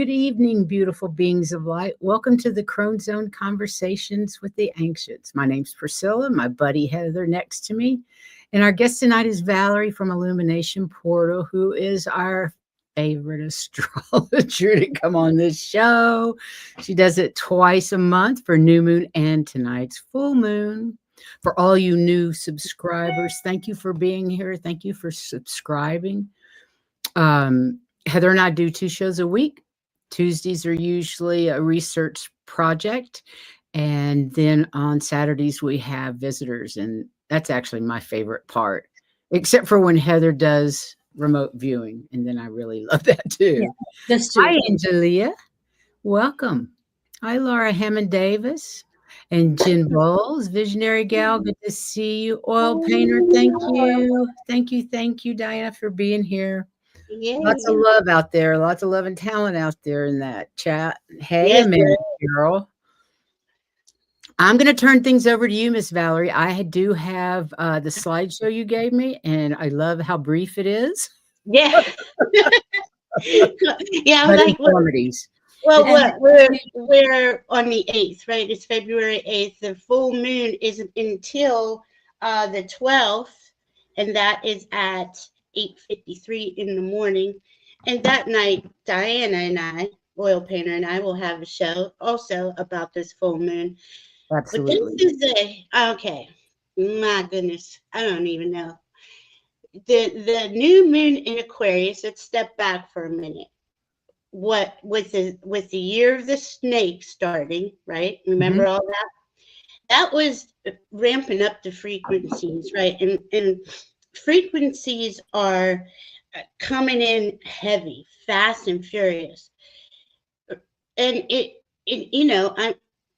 Good evening, beautiful beings of light. Welcome to the Crone Zone Conversations with the Ancients. My name's Priscilla, my buddy Heather next to me. And our guest tonight is Valerie from Illumination Portal, who is our favorite astrologer to come on this show. She does it twice a month for new moon and tonight's full moon. For all you new subscribers, thank you for being here. Thank you for subscribing. Heather and I do 2 shows a week. Tuesdays are usually a research project. And then on Saturdays, we have visitors. And that's actually my favorite part, except for when Heather does remote viewing. And then I really love that too. Yeah, that's too. Hi, Angelia. Welcome. Hi, Laura Hammond-Davis. And Jen Bowles, Visionary Gal. Good to see you. Oil Painter, thank you. Thank you, Diana, for being here. Yay. Lots of love out there. Lots of love and talent out there in that chat. Hey, yes, Amanda Carol. I'm going to turn things over to you, Miss Valerie. I do have the slideshow you gave me, and I love how brief it is. Yeah. Yeah, but like informatives. Well, we're on the 8th, right? It's February 8th. The full moon is until the 12th, and that is at 8:53 in the morning. And that night, Diana and I, Oil Painter, and I will have a show also about this full moon. Absolutely. But this is okay. My goodness, I don't even know. The new moon in Aquarius. Let's step back for a minute. What with the year of the snake starting, right? Remember all that? That was ramping up the frequencies, right? And frequencies are coming in heavy, fast and furious. And it you know,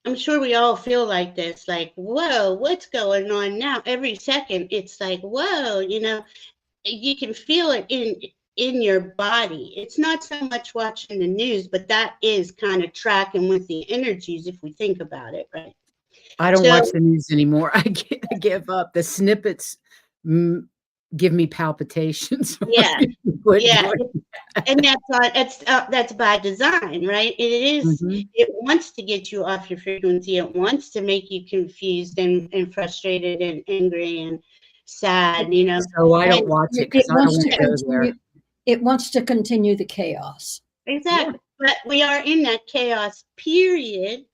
I'm sure we all feel like this, like, whoa, what's going on now? Every second it's like, whoa, you know, you can feel it in your body. It's not so much watching the news, but that is kind of tracking with the energies if we think about it, right? I don't watch the news anymore. I give up. The snippets give me palpitations. Yeah, yeah, and that's by design, right? It is. It wants to get you off your frequency. It wants to make you confused and frustrated and angry and sad. You know. So I don't watch it because I don't want to go there. It wants to continue the chaos. Exactly. Yeah. But we are in that chaos period,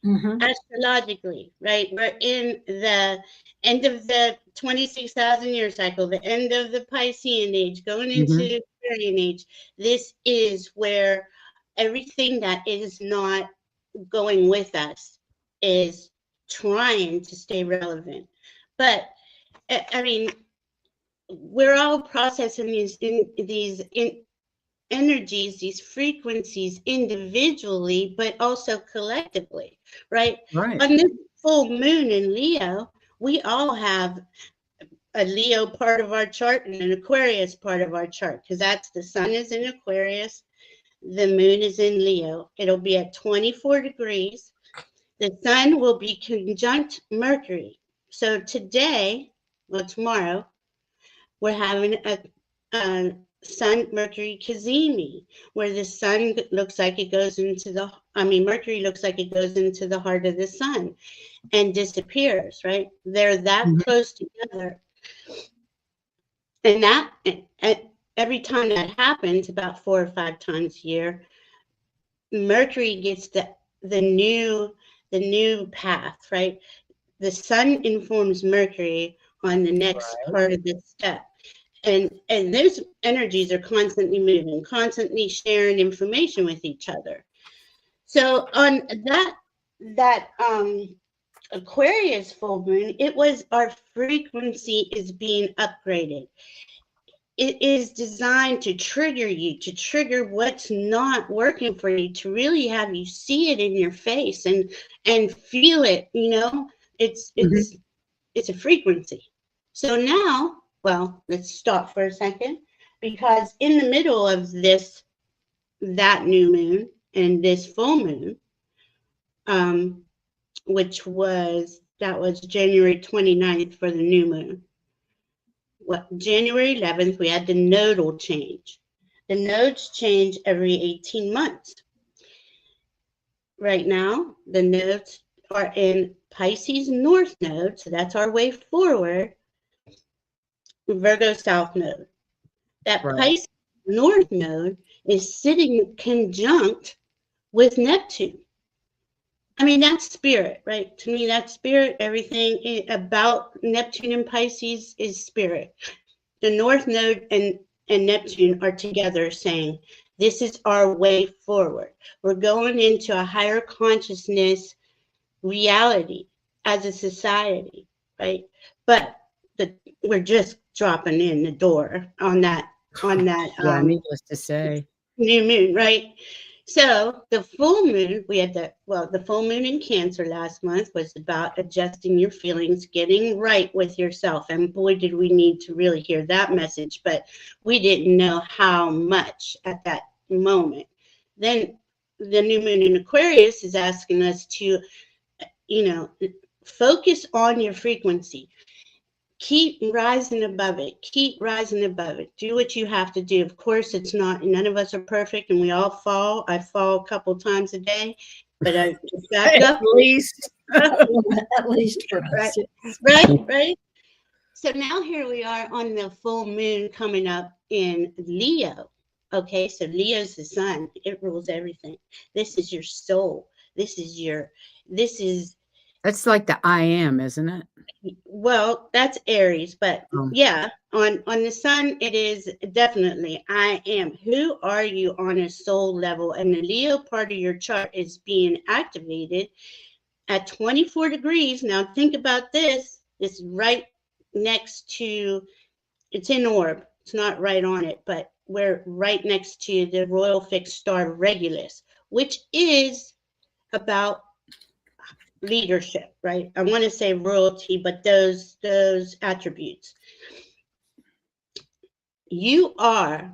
astrologically, right? We're in the end of the 26,000 year cycle, the end of the Piscean age, going into Aquarian age. This is where everything that is not going with us is trying to stay relevant. But, I mean, we're all processing these energies, these frequencies individually, but also collectively, right? On this full moon in Leo, we all have a Leo part of our chart and an Aquarius part of our chart, because that's the sun is in Aquarius, the moon is in Leo. It'll be at 24 degrees. The sun will be conjunct Mercury. So today, well, tomorrow, we're having a Sun Mercury Cazimi, where the sun looks like it goes into Mercury looks like it goes into the heart of the sun and disappears, right? They're that close together. And that, every time that happens, about 4 or 5 times a year, Mercury gets the new path, right? The sun informs Mercury on the next part of this step. And those energies are constantly moving, constantly sharing information with each other. So on that Aquarius full moon, it was our frequency is being upgraded. It is designed to trigger you, to trigger what's not working for you, to really have you see it in your face and feel it. You know, it's a frequency. So now, well, let's stop for a second, because in the middle of that new moon and this full moon, which was January 29th for the new moon. January 11th, we had the nodal change. The nodes change every 18 months. right now, the nodes are in Pisces North Node, so that's our way forward, Virgo South Node. That Right. Pisces North Node is sitting conjunct with Neptune. I mean, that's spirit, right? To me, that's spirit. Everything about Neptune and Pisces is spirit. The North Node and Neptune are together saying, this is our way forward. We're going into a higher consciousness reality as a society, right? But we're just dropping in the door on that Yeah, needless to say. new moon, right? So the full moon, we had the full moon in Cancer last month was about adjusting your feelings, getting right with yourself. And boy, did we need to really hear that message, but we didn't know how much at that moment. Then the new moon in Aquarius is asking us to, focus on your frequency. Keep rising above it. Keep rising above it. Do what you have to do. Of course, it's not, none of us are perfect and we all fall. I fall a couple times a day, but I just back up. At least. At least for us. Right. So now here we are on the full moon coming up in Leo. Okay, so Leo's the sun. It rules everything. This is your soul. This is That's like the I am, isn't it? well, that's Aries, but yeah, on the sun, it is definitely I am. Who are you on a soul level? And the Leo part of your chart is being activated at 24 degrees. Now think about this. It's right next to, it's in orb. It's not right on it, but we're right next to the royal fixed star Regulus, which is about leadership, right? I want to say royalty, but those attributes. You are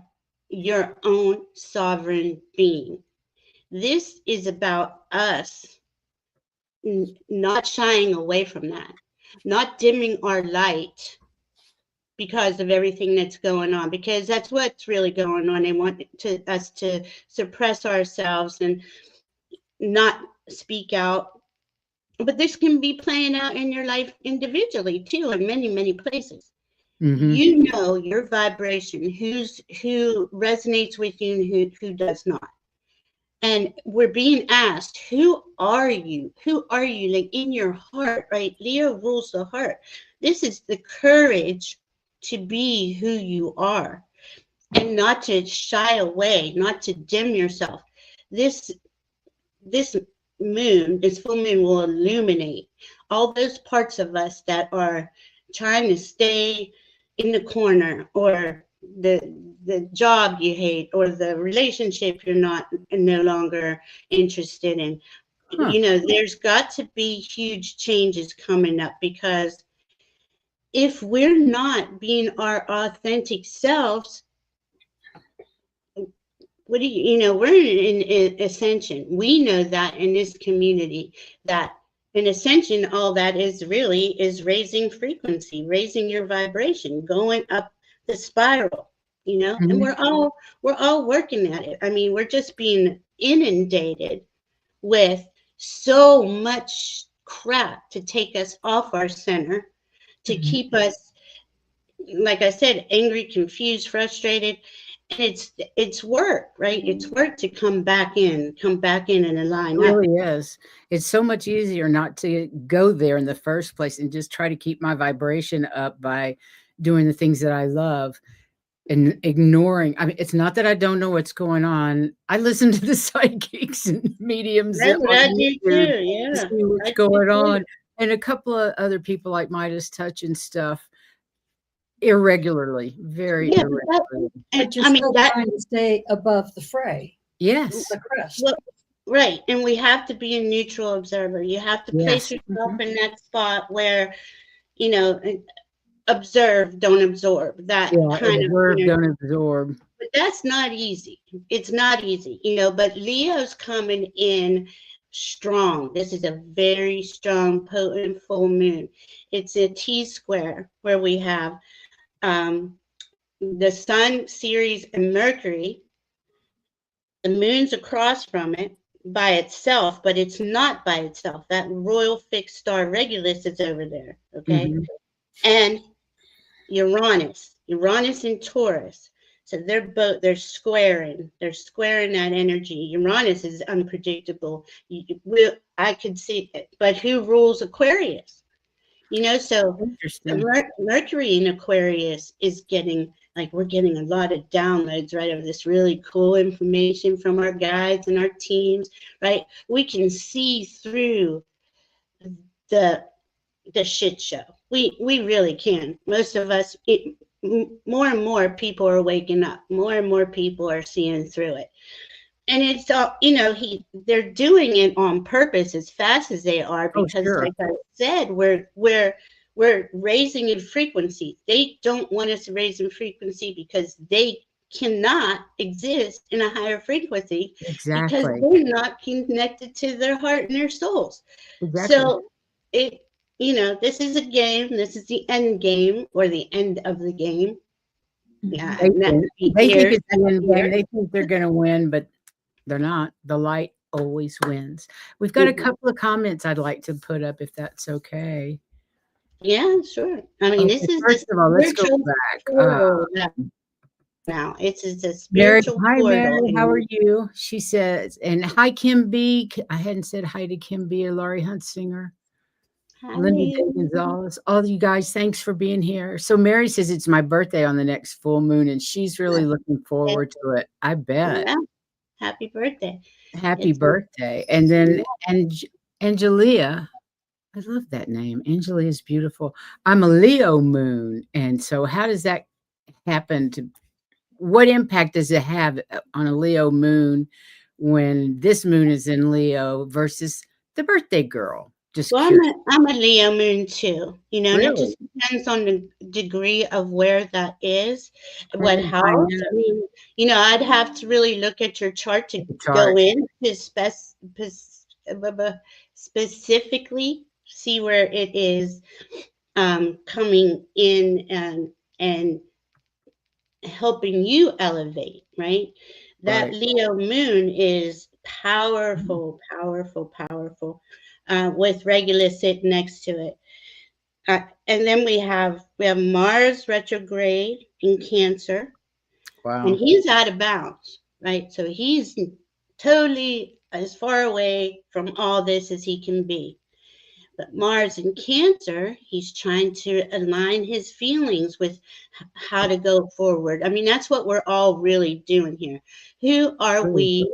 your own sovereign being. This is about us not shying away from that, not dimming our light because of everything that's going on, because that's what's really going on. They want us to suppress ourselves and not speak out. But this can be playing out in your life individually too, in many, many places. Mm-hmm. You know your vibration, who resonates with you and who does not. And we're being asked, who are you? Who are you? Like in your heart, right? Leo rules the heart. This is the courage to be who you are and not to shy away, not to dim yourself. This moon, this full moon will illuminate all those parts of us that are trying to stay in the corner, or the job you hate, or the relationship you're no longer interested in. There's got to be huge changes coming up, because if we're not being our authentic selves, what do we're in ascension. We know that in this community, that in ascension, all that is really is raising frequency, raising your vibration, going up the spiral, Mm-hmm. and we're all working at it. I mean, we're just being inundated with so much crap to take us off our center, to keep us, like I said, angry, confused, frustrated. And it's work, right? It's work to come back in and align It up. really is. It's so much easier not to go there in the first place and just try to keep my vibration up by doing the things that I love and ignoring. I mean, it's not that I don't know what's going on. I listen to the psychics and mediums That's what I on do YouTube too. Yeah, to see what's going on, and a couple of other people like Midas Touch and stuff irregularly, very irregularly. But you're still trying to stay above the fray. Yes. The crest. Well, right. And we have to be a neutral observer. You have to place yourself in that spot where, observe, don't absorb. That kind observe, of, don't absorb. But that's not easy. It's not easy, but Leo's coming in strong. This is a very strong, potent full moon. It's a T-square where we have the Sun, Ceres, and Mercury. The moon's across from it. by itself, but it's not by itself. That royal fixed star Regulus is over there, okay? Mhm. And Uranus and Taurus. So they're squaring that energy. Uranus is unpredictable. I could see it, but who rules Aquarius? So Interesting. Mercury in Aquarius is getting, like, we're getting a lot of downloads, right, of this really cool information from our guides and our teams, right? We can see through the shit show. We really can. Most of us, more and more people are waking up. More and more people are seeing through it. And it's all, they're doing it on purpose as fast as they are, because sure. like I said, we're raising in frequency. They don't want us to raise in frequency because they cannot exist in a higher frequency, because Exactly. they're not connected to their heart and their souls. Exactly. So this is a game. This is the end game, or the end of the game. Yeah, They think it's the end game. years. They think they're going to win, but they're not. The light always wins. We've got a couple of comments I'd like to put up, if that's okay. Yeah, sure. I mean, Okay, this is first of all, let's go back. Now, it's a Mary, spiritual hi portal. Mary, how are you? She says, and hi Kim B. I hadn't said hi to Kim B. or Laurie Huntsinger. Hi. Linda Day Gonzalez, all you guys, thanks for being here. So Mary says it's my birthday on the next full moon, and she's really looking forward to it. I bet. Yeah. Happy birthday. Happy birthday. And then Angelia, I love that name. Angelia is beautiful. I'm a Leo moon. And so how does that happen? What impact does it have on a Leo moon when this moon is in Leo versus the birthday girl? Well, I'm a Leo moon too, and it just depends on the degree of where that is, what house. I mean, I'd have to really look at your chart to go in to specifically see where it is coming in and helping you elevate, right? That Leo moon is powerful, with Regulus sitting next to it. And then we have Mars retrograde in Cancer. Wow. And he's out of bounds, right? So he's totally as far away from all this as he can be. But Mars in Cancer, he's trying to align his feelings with how to go forward. I mean, that's what we're all really doing here. Who are we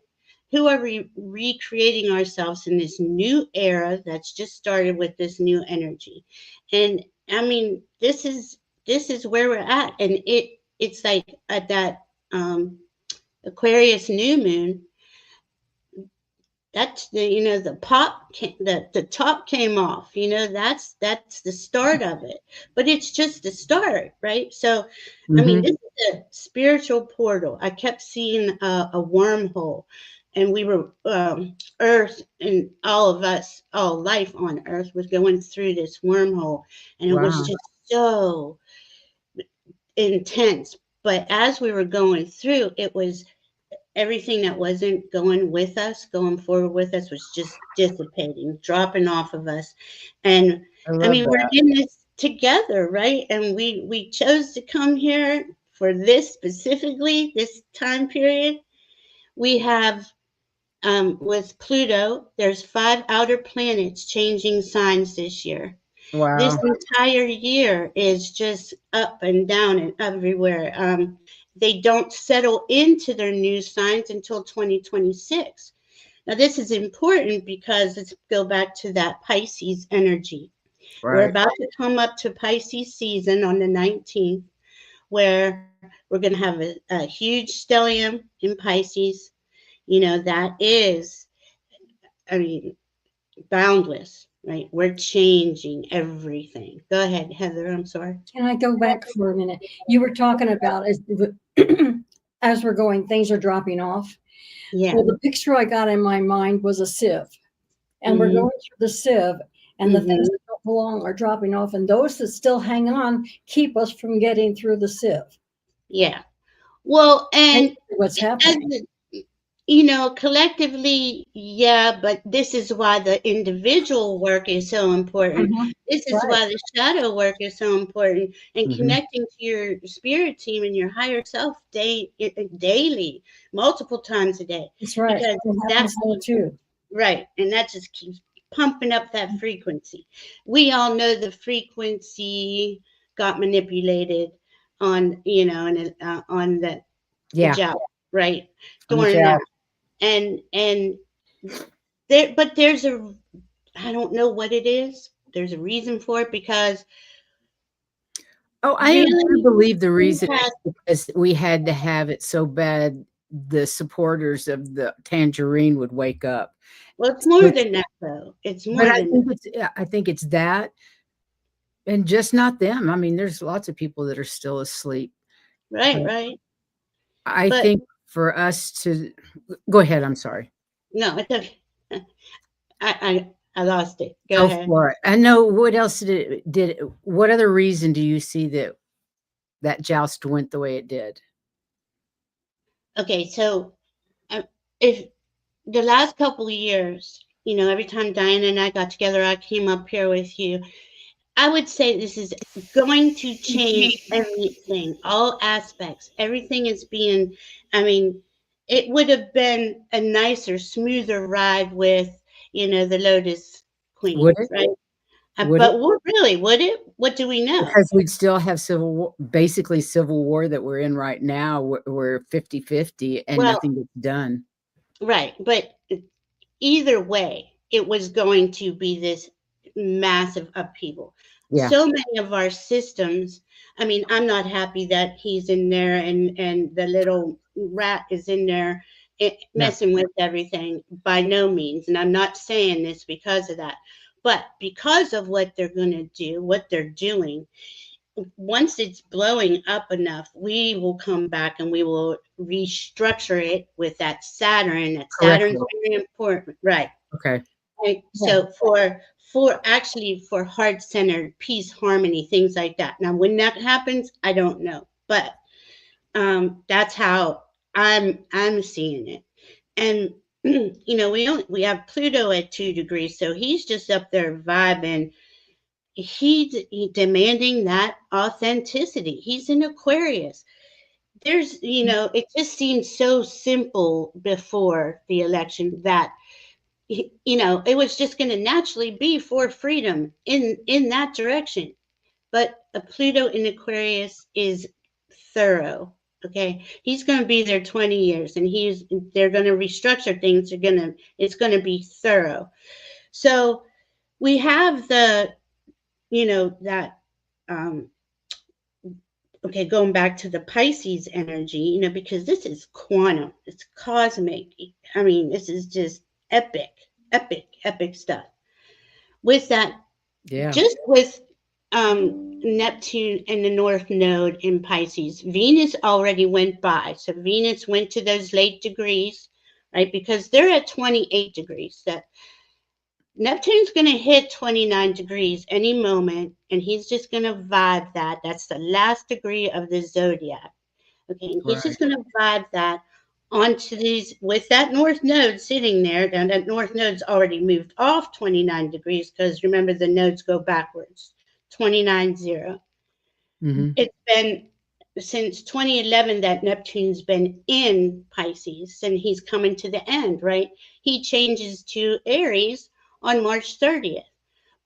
recreating ourselves in this new era that's just started with this new energy? And I mean, this is where we're at. And it's like at that Aquarius new moon, that's the top came off, that's the start of it, but it's just the start, right? So I mean, this is a spiritual portal. I kept seeing a wormhole, and we were Earth, and all of us, all life on Earth was going through this wormhole, and it was just so intense. But as we were going through, it was everything that wasn't going forward with us was just dissipating, dropping off of us. And I mean, we're in this together, right? And we chose to come here for this specifically, this time period. We have with Pluto, there's 5 outer planets changing signs this year. Wow. This entire year is just up and down and everywhere. They don't settle into their new signs until 2026. Now, this is important because let's go back to that Pisces energy. Right. We're about to come up to Pisces season on the 19th, where we're going to have a huge stellium in Pisces. That is, I mean, boundless, right? We're changing everything. Go ahead, Heather. I'm sorry. Can I go back for a minute? You were talking about as we're going, things are dropping off. Yeah. Well, the picture I got in my mind was a sieve, and we're going through the sieve, and the things that don't belong are dropping off, and those that still hang on keep us from getting through the sieve. Yeah. Well, and what's happening? collectively, yeah, but this is why the individual work is so important. This is why the shadow work is so important, and connecting to your spirit team and your higher self daily, multiple times a day. That's right. Because that's too. Right, and that just keeps pumping up that frequency. We all know the frequency got manipulated on, on the job, right? During that. And but there's I don't know what it is. There's a reason for it, because I do believe the reason is because we had to have it so bad the supporters of the tangerine would wake up. Well, it's more than that, though. It's more than that. I think it's that, and just not them. I mean, there's lots of people that are still asleep. Right. I think for us to go ahead. I'm sorry. No, it's okay. I lost it. Go ahead. For it. I know. What else did what other reason do you see that joust went the way it did? Okay, so if the last couple of years, every time Diana and I got together, I came up here with you. I would say this is going to change everything, all aspects. Everything is being, it would have been a nicer, smoother ride with, the Lotus Queen, would it? Right? But really, would it? What do we know? Because we'd still have basically civil war that we're in right now. We're 50-50 and nothing gets done. Right. But either way, it was going to be this massive upheaval. Yeah. So many of our systems, I'm not happy that he's in there and the little rat is in there messing with everything, by no means. And I'm not saying this because of that. But because of what they're going to do, what they're doing, once it's blowing up enough, we will come back and we will restructure it with that Saturn. That Saturn's very important, right? Okay. Right. So for heart-centered peace, harmony, things like that. Now, when that happens, I don't know, but that's how I'm seeing it. And we have Pluto at 2 degrees, so he's just up there vibing. He's demanding that authenticity. He's in Aquarius. There's, it just seemed so simple before the election that, it was just going to naturally be for freedom in that direction. But a Pluto in Aquarius is thorough. Okay, he's going to be there 20 years, and they're going to restructure things. It's going to be thorough. So we have that, okay, going back to the Pisces energy, because this is quantum, it's cosmic. This is just epic stuff. With that, just with Neptune and the North Node in Pisces, Venus already went by. So Venus went to those late degrees, right? Because they're at 28 degrees. That Neptune's going to hit 29 degrees any moment, and he's just going to vibe that. That's the last degree of the zodiac. Okay, and he's just going to vibe that onto these, with that North Node sitting there. Now that North Node's already moved off 29 degrees, because remember, the nodes go backwards. 29-0. It's been since 2011 that Neptune's been in Pisces, and he's coming to the end, right? He changes to Aries on March 30th.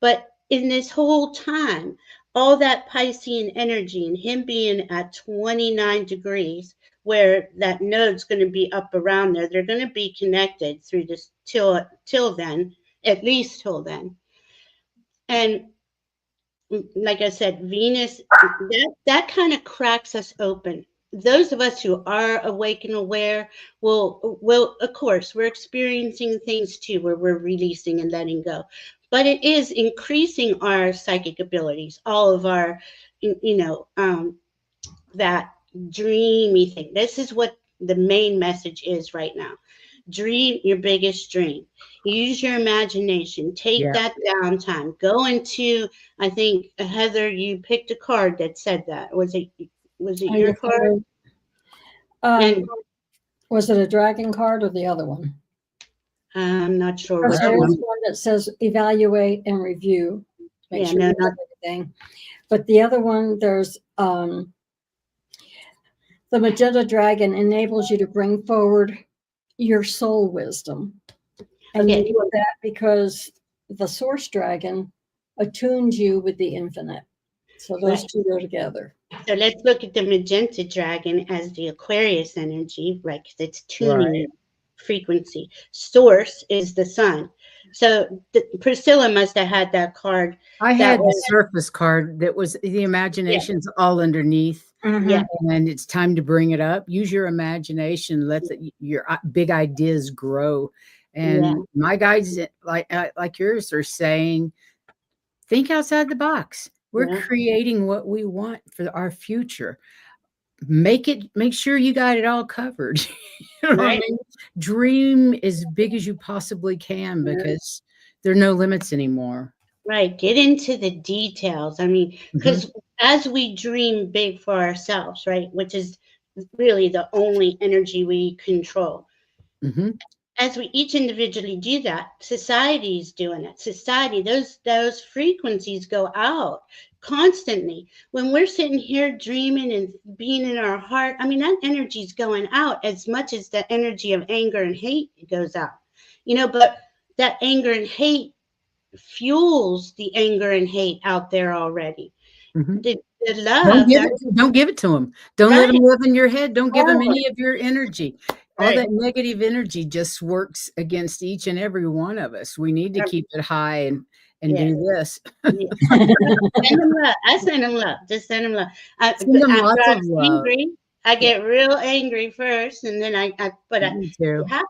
But in this whole time, all that Piscean energy and him being at 29 degrees, where that node's going to be up around there, they're going to be connected through this till then, at least till then. And like I said, Venus, that kind of cracks us open. Those of us who are awake and aware will, of course, we're experiencing things too, where we're releasing and letting go. But it is increasing our psychic abilities, all of our, that dreamy thing. This is what the main message is right now. Dream your biggest dream. Use your imagination. Take that downtime. Go into, I think, Heather, you picked a card that said that. Was it your card? Was it a dragon card or the other one? I'm not sure. Because there is one that says evaluate and review. Make sure you have everything. But the other one, there's the magenta dragon enables you to bring forward your soul wisdom. And you do that because the source dragon attunes you with the infinite. So those two go together. So let's look at the magenta dragon as the Aquarius energy, right? Because it's tuning frequency. Source is the sun. So Priscilla must have had that card. I had the surface card that was the imagination's all underneath. Yeah. And it's time to bring it up. Use your imagination. Let your big ideas grow. And my guides, like yours, are saying, think outside the box. We're creating what we want for our future. Make sure you got it all covered. You know what I mean? Dream as big as you possibly can, because there are no limits anymore. Right. Get into the details. I mean, because as we dream big for ourselves, right, which is really the only energy we control. As we each individually do that, society is doing it. Society, those frequencies go out constantly. When we're sitting here dreaming and being in our heart, I mean, that energy is going out as much as the energy of anger and hate goes out. You know, but that anger and hate fuels the anger and hate out there already. The love. Don't give it to them. Don't let them live in your head. Don't give them any of your energy. All that negative energy just works against each and every one of us. We need to keep it high and do this. Send them love. I send them love. Just send them love. Send them lots of love. I get real angry first, and then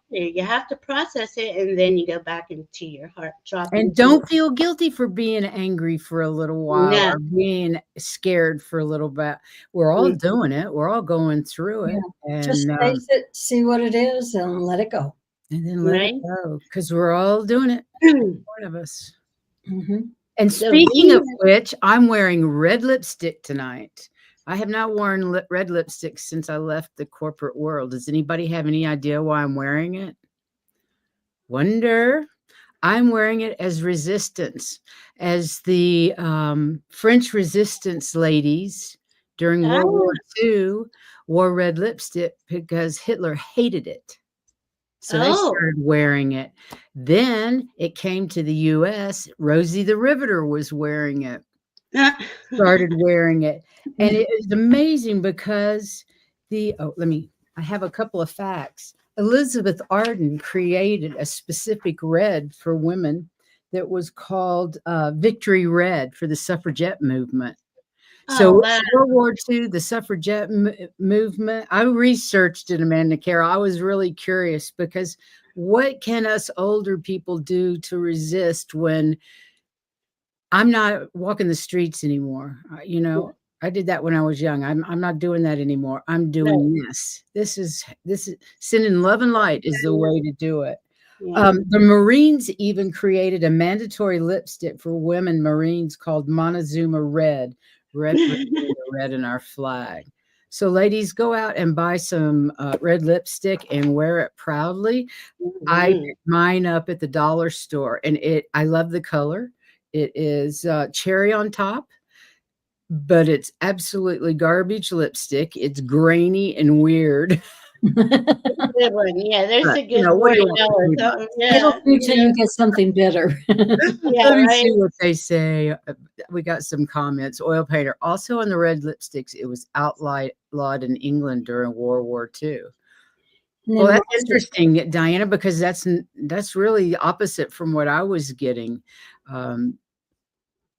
you have to process it, and then you go back into your heart. And don't feel guilty for being angry for a little while or being scared for a little bit. We're all doing it. We're all going through it. And just face it, see what it is, and let it go. And then let it go, because we're all doing it. One of us. And speaking of which, I'm wearing red lipstick tonight. I have not worn red lipstick since I left the corporate world. Does anybody have any idea why I'm wearing it? Wonder. I'm wearing it as resistance, as the French resistance ladies during World War II wore red lipstick because Hitler hated it. So they started wearing it. Then it came to the U.S. Rosie the Riveter was wearing it. Started wearing it. And it is amazing because I have a couple of facts. Elizabeth Arden created a specific red for women that was called Victory Red for the suffragette movement. So World War II, the suffragette movement, I researched it, Amanda Carroll. I was really curious because what can us older people do to resist when I'm not walking the streets anymore? You know, I did that when I was young. I'm not doing that anymore. I'm doing this. This is sending love and light is the way to do it. The Marines even created a mandatory lipstick for women Marines called Montezuma Red, representing the red in our flag. So ladies, go out and buy some red lipstick and wear it proudly. I picked mine up at the dollar store, and I love the color. It is cherry on top, but it's absolutely garbage lipstick. It's grainy and weird. Good one. Yeah, there's a good one. It'll do till you get something better. Let me see what they say. We got some comments. Oil painter. Also on the red lipsticks, it was outlawed in England during World War II. Well, that's interesting, Diana, because that's really opposite from what I was getting.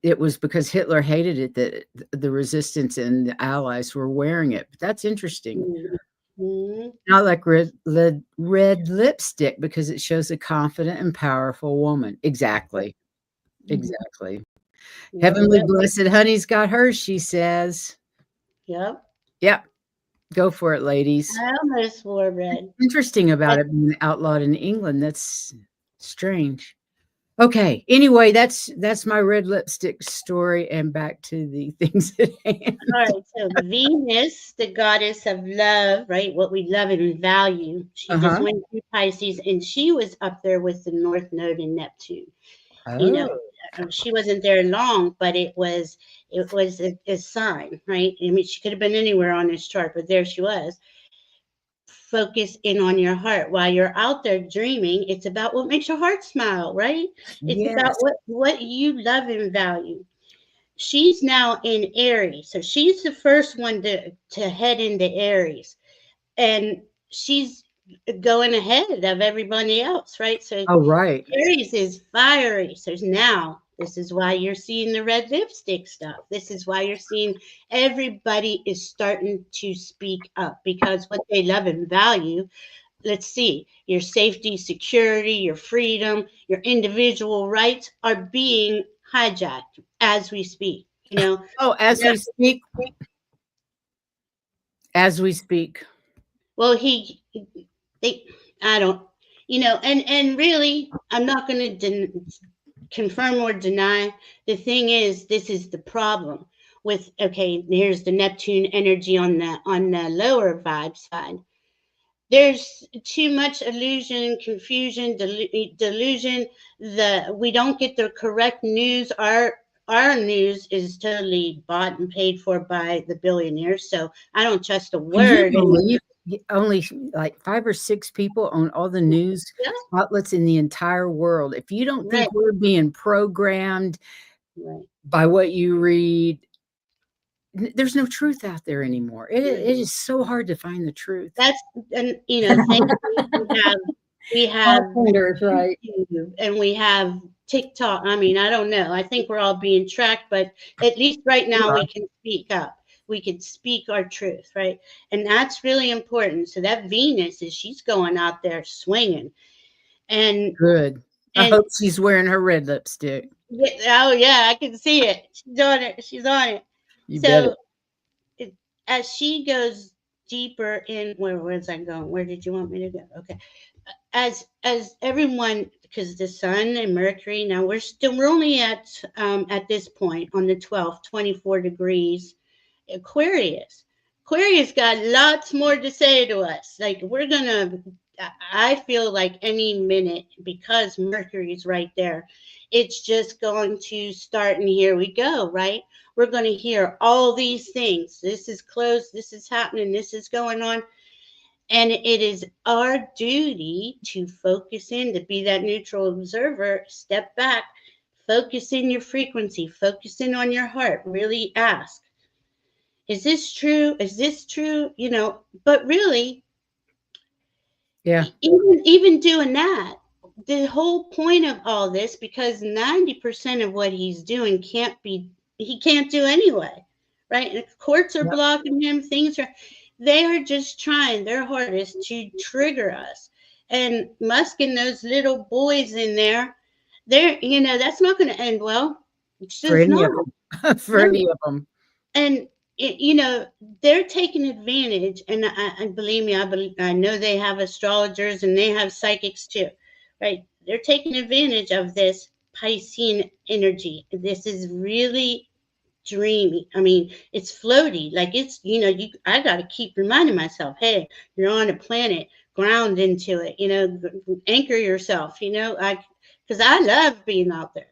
It was because Hitler hated it that the resistance and the Allies were wearing it. But that's interesting. Not like red lipstick because it shows a confident and powerful woman. Exactly. Heavenly blessed honey's got hers, she says. Yep. Go for it, ladies. I almost wore red. Interesting about it being outlawed in England. That's strange. Okay. Anyway, that's my red lipstick story, and back to the things at hand. All right. So Venus, the goddess of love, right? What we love and value. She just went through Pisces, and she was up there with the North Node in Neptune. You know, Oh, she wasn't there long, but it was a sign, right? I mean, she could have been anywhere on this chart, but there she was. Focus in on your heart while you're out there dreaming. It's about what makes your heart smile, right? It's about yes. what you love and value. She's now in Aries, so she's the first one to head into Aries, and she's going ahead of everybody else, right? So Oh, right. Aries is fiery. So now this is why you're seeing the red lipstick stuff. This is why you're seeing everybody is starting to speak up, because what they love and value, let's see, your safety, security, your freedom, your individual rights are being hijacked as we speak. Oh, as we speak. As we speak. Well, they, I don't, and really, I'm not going to confirm or deny. The thing is, this is the problem with, okay, here's the Neptune energy on the lower vibe side. There's too much illusion, confusion, delusion. We don't get the correct news. Our news is totally bought and paid for by the billionaires, so I don't trust a Can you word. believe only like 5 or 6 people own all the news Yeah. outlets in the entire world? If you don't think Right. we're being programmed Right. by what you read, there's no truth out there anymore. It is so hard to find the truth. That's, and thankfully we have right. YouTube and we have TikTok. I mean, I don't know. I think we're all being tracked, but at least right now we can speak up. We can speak our truth, right? And that's really important. So that Venus she's going out there swinging, and Good. I hope she's wearing her red lipstick. Oh yeah, I can see it. She's on it. She's on it. You So bet as she goes deeper in, where was I going? Where did you want me to go? Okay. As everyone, because the sun and Mercury, now we're only at this point on the 12th 24 degrees Aquarius got lots more to say to us. Like, I feel like any minute, because Mercury's right there, it's just going to start, and here we go, right? We're going to hear all these things. This is close, this is happening, this is going on. And it is our duty to focus in, to be that neutral observer, step back, focus in your frequency, focus in on your heart, really ask, is this true? Is this true? But really, yeah. Even doing that, the whole point of all this, because 90% of what he's doing he can't do anyway, right? And courts are blocking him. They are just trying their hardest to trigger us. And Musk and those little boys in there, that's not going to end well. It's just For any not. of them. For any of them. And they're taking advantage, and I believe me, I know they have astrologers and they have psychics too, right? They're taking advantage of this Piscean energy. This is really dreamy. I mean, it's floaty. Like, it's, I got to keep reminding myself, hey, you're on a planet, ground into it, anchor yourself, because I love being out there,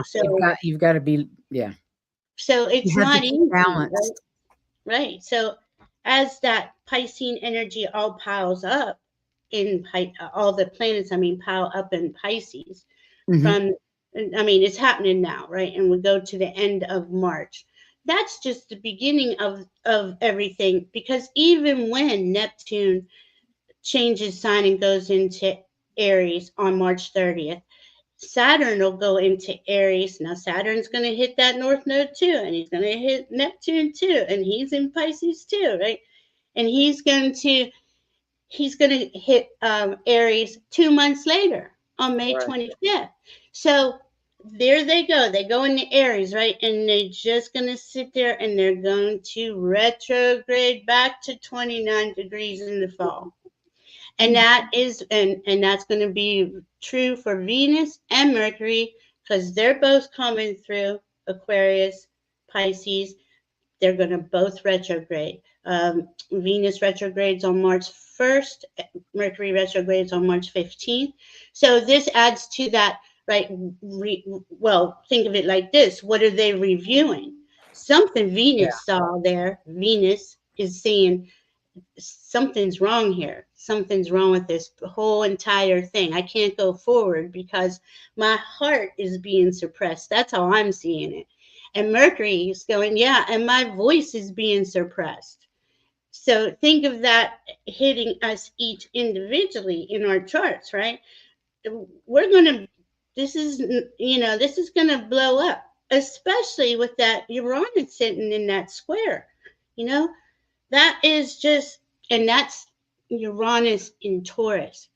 so you've got to be, yeah. So it's not easy, balanced. right? So as that Piscean energy all piles up in all the planets, pile up in Pisces, it's happening now, right? And we go to the end of March. That's just the beginning of everything, because even when Neptune changes sign and goes into Aries on March 30th, Saturn will go into Aries. Now Saturn's going to hit that North Node too, and he's going to hit Neptune too, and he's in Pisces too, right? And he's going to hit Aries 2 months later on May 25th. So there they go. They go into Aries, right? And they're just going to sit there, and they're going to retrograde back to 29 degrees in the fall. And that is, and that's going to be true for Venus and Mercury, because they're both coming through Aquarius, Pisces. They're going to both retrograde. Venus retrogrades on March 1st, Mercury retrogrades on March 15th. So this adds to that, right? Well, think of it like this. What are they reviewing? Something Venus saw there. Venus is seeing something's wrong here. Something's wrong with this whole entire thing. I can't go forward because my heart is being suppressed. That's how I'm seeing it. And Mercury is going, yeah, and my voice is being suppressed. So think of that hitting us each individually in our charts, right? We're going to, this is, this is going to blow up, especially with that Uranus sitting in that square. That is just, and that's Uranus in Taurus.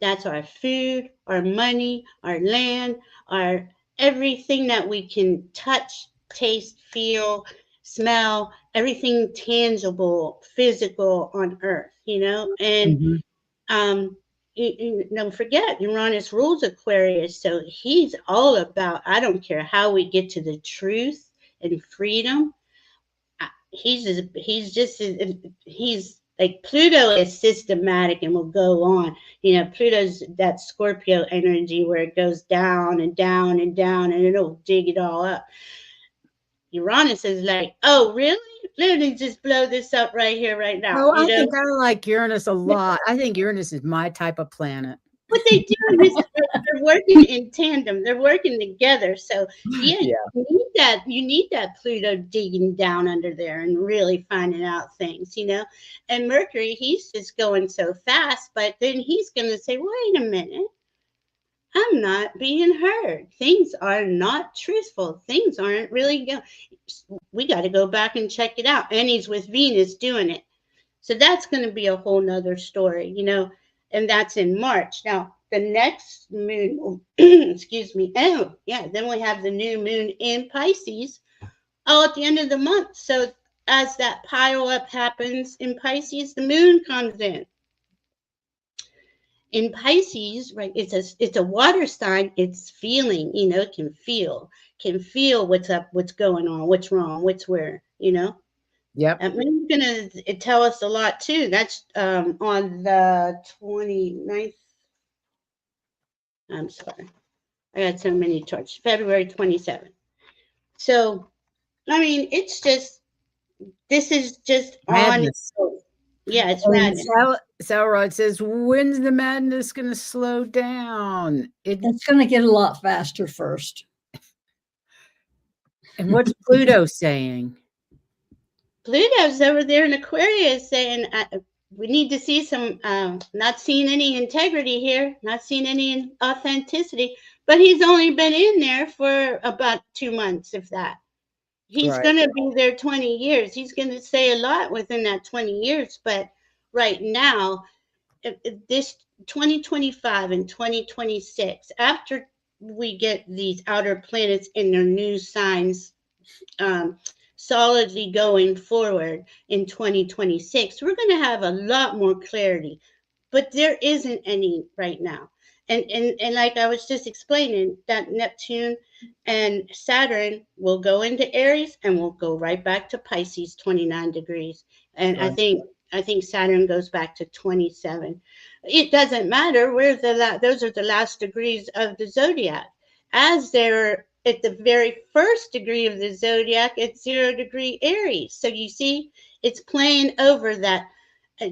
That's our food, our money, our land, our everything that we can touch, taste, feel, smell, everything tangible, physical on earth, and don't forget, Uranus rules Aquarius, so he's all about, I don't care how we get to the truth and freedom. He's like Pluto is systematic and will go on. Pluto's that Scorpio energy where it goes down and down and down and it'll dig it all up. Uranus is like, oh, really? Let me just blow this up right here, right now. Oh, I think I like Uranus a lot. I think Uranus is my type of planet. What they do is they're working in tandem. They're working together. So you need that Pluto digging down under there and really finding out things, And Mercury, he's just going so fast, but then he's going to say, wait a minute. I'm not being heard. Things are not truthful. Things aren't really going. We got to go back and check it out. And he's with Venus doing it. So that's going to be a whole nother story, and that's in March. Now, the next moon, excuse me. Oh, yeah. Then we have the new moon in Pisces all at the end of the month. So as that pile up happens in Pisces, the moon comes in. In Pisces, right, it's a water sign. It's feeling, can feel what's up, what's going on, what's wrong, what's where, Yep. And moon's going to tell us a lot too. That's on the 29th. I'm sorry. I got so many charts. February 27th. So, I mean, this is just madness. Yeah, it's madness. Salrod says, when's the madness going to slow down? It's going to get a lot faster first. And what's Pluto saying? Pluto's over there in Aquarius saying, we need to see some, not seeing any integrity here, not seeing any authenticity, but he's only been in there for about 2 months, if that. He's going to be there 20 years. He's going to say a lot within that 20 years. But right now, this 2025 and 2026, after we get these outer planets in their new signs solidly going forward in 2026, we're going to have a lot more clarity. But there isn't any right now. And like I was just explaining, that Neptune and Saturn will go into Aries and will go right back to Pisces, 29 degrees. And I think Saturn goes back to 27. It doesn't matter where those are the last degrees of the zodiac. As they're at the very first degree of the zodiac, it's 0 degree Aries. So you see, it's playing over that.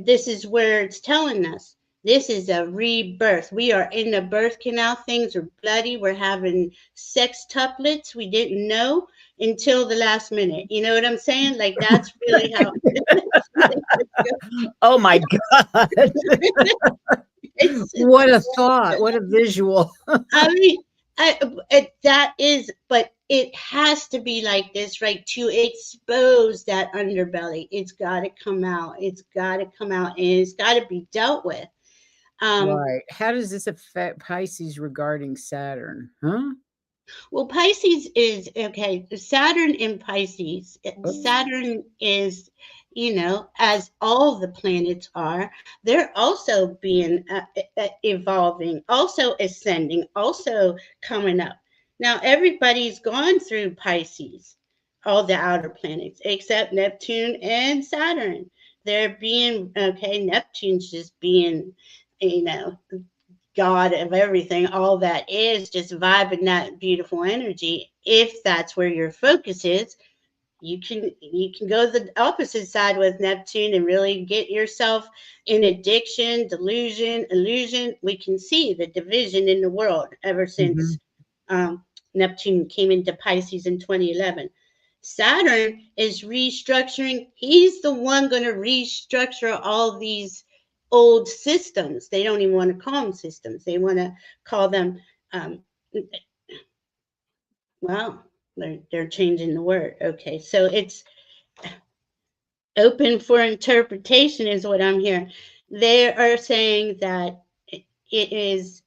This is where it's telling us. This is a rebirth. We are in the birth canal. Things are bloody. We're having sextuplets. We didn't know until the last minute. You know what I'm saying? Like, that's really how. Oh, my God. What a thought. What a visual. I mean, that is, but it has to be like this, right? To expose that underbelly. It's got to come out. It's got to come out, and it's got to be dealt with. Right. How does this affect Pisces regarding Saturn? Huh? Well, Pisces is, okay, Saturn in Pisces. Saturn is, as all the planets are, they're also being evolving, also ascending, also coming up. Now, everybody's gone through Pisces, all the outer planets, except Neptune and Saturn. They're being, okay, Neptune's just being, God of everything, all that is just vibing that beautiful energy. If that's where your focus is, you can go the opposite side with Neptune and really get yourself in addiction, delusion, illusion. We can see the division in the world ever since Neptune came into Pisces in 2011. Saturn is restructuring. He's the one going to restructure all these old systems. They don't even want to call them systems. They want to call them, well, they're changing the word. Okay, so it's open for interpretation is what I'm hearing. They are saying that it is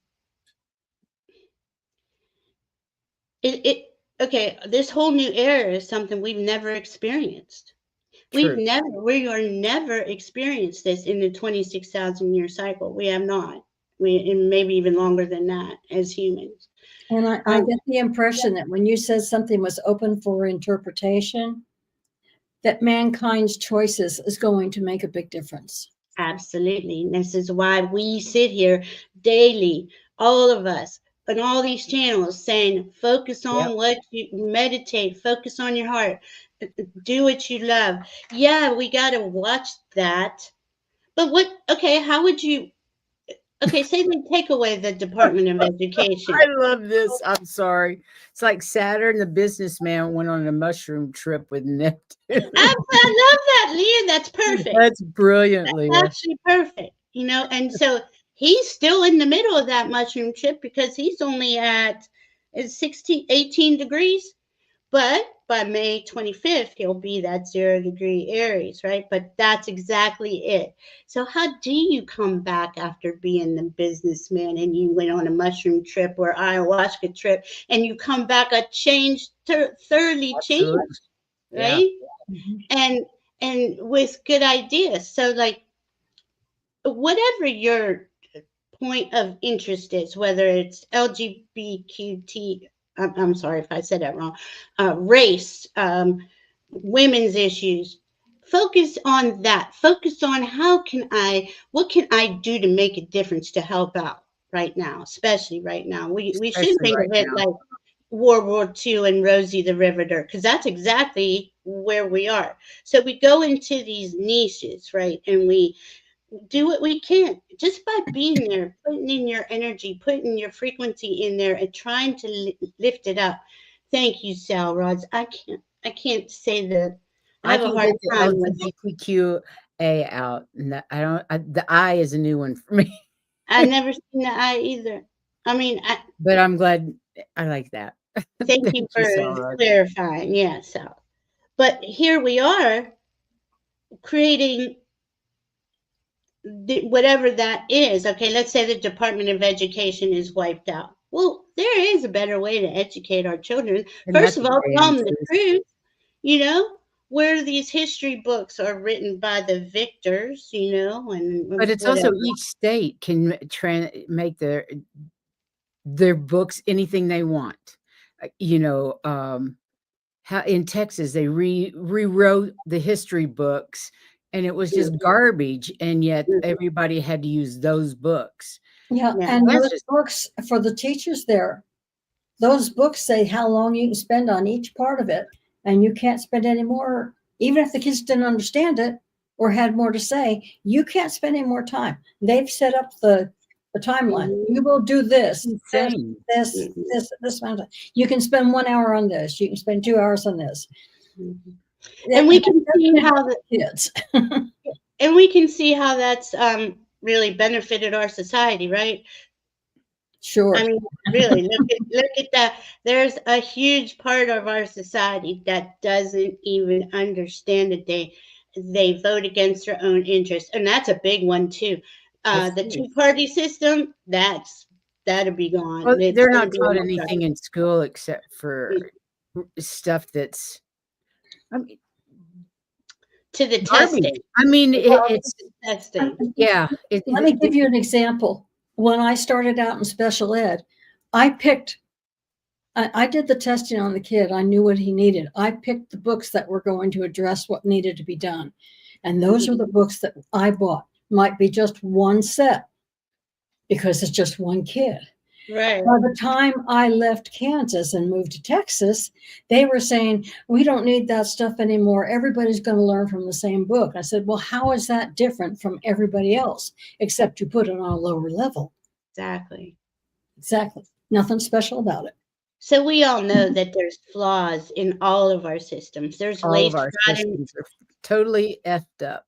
it okay, this whole new era is something we've never experienced. True. We are never experienced this in the 26,000 year cycle. We have not. And maybe even longer than that as humans. And I get the impression that when you said something was open for interpretation, that mankind's choices is going to make a big difference. Absolutely. And this is why we sit here daily, all of us, on all these channels saying, focus on what you meditate, focus on your heart, do what you love. Yeah, we got to watch that. But how would you, say they take away the Department of Education. I love this. I'm sorry. It's like Saturn, the businessman, went on a mushroom trip with Neptune. I love that, Leah. That's perfect. That's brilliant, Leah. That's actually perfect. And so he's still in the middle of that mushroom trip because he's only at 18 degrees. But by May 25th, he'll be that 0 degree Aries, right? But that's exactly it. So how do you come back after being the businessman and you went on a mushroom trip or ayahuasca trip and you come back a changed, thoroughly changed, right? Yeah. And with good ideas. So like whatever your point of interest is, whether it's LGBTQ, I'm sorry if I said that wrong, race, women's issues, focus on that. Focus on what can I do to make a difference to help out right now, especially right now. We shouldn't think of it like World War II and Rosie the Riveter, because that's exactly where we are. So we go into these niches, right? And we do what we can just by being there, putting in your energy, putting your frequency in there and trying to lift it up. Thank you, Sal Rods. I can't say that. I have a hard time with LGBTQA out. The I is a new one for me. I never seen the I either. I mean, but I'm glad. I like that. Thank you for clarifying. Yeah, Sal. But here we are creating whatever that is. Okay, let's say the Department of Education is wiped out. Well, there is a better way to educate our children. First of all, tell them the truth, where these history books are written by the victors, but it's also each state can make their books anything they want. How in Texas they rewrote the history books and it was just garbage, and yet everybody had to use those books. Yeah, and those books for the teachers there, those books say how long you can spend on each part of it, and you can't spend any more. Even if the kids didn't understand it or had more to say, you can't spend any more time. They've set up the timeline. You will do this amount of. You can spend 1 hour on this. You can spend 2 hours on this. And we can see how the kids. And we can see how that's really benefited our society, right? Sure. I mean, really, look at that. There's a huge part of our society that doesn't even understand that they vote against their own interests, and that's a big one too. The two-party system, that'll be gone. Well, they're not taught anything in school except for stuff that's. I mean, to the Garbage. testing. I mean, it's testing. Yeah. Let me give you an example. When I started out in special ed, I did the testing on the kid. I knew what he needed. I picked the books that were going to address what needed to be done. And those are the books that I bought. Might be just one set because it's just one kid. Right. By the time I left Kansas and moved to Texas, they were saying, we don't need that stuff anymore. Everybody's going to learn from the same book. I said, well, how is that different from everybody else, except you put it on a lower level? Exactly. Nothing special about it. So we all know that there's flaws in all of our systems. There's all waste, of our fraud, systems are totally effed up.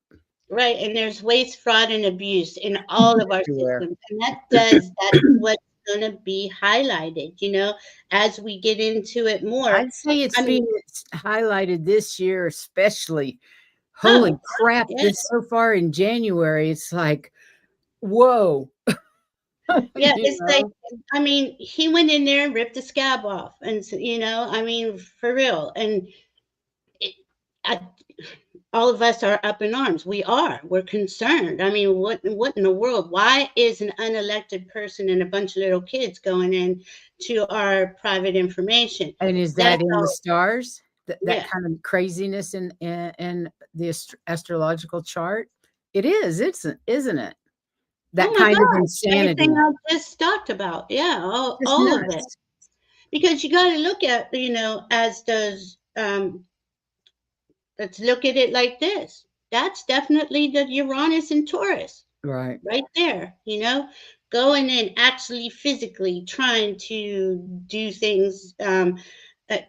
Right, and there's waste, fraud, and abuse in all of our systems, and that's what's going to be highlighted, as we get into it more. I'd say it's being highlighted this year, especially. Holy crap! Yes. So far in January, it's like, whoa. Yeah, it's like, I mean, he went in there and ripped the scab off, and I mean, for real, and all of us are up in arms. We're concerned. I mean, what in the world? Why is an unelected person and a bunch of little kids going in to our private information? And is that in the stars? That kind of craziness in the astrological chart? It is, isn't it? That kind of insanity. Everything I just talked about. Yeah, all of it. Because you got to look at, as does, let's look at it like this. That's definitely the Uranus and Taurus. Right there, going in actually physically trying to do things.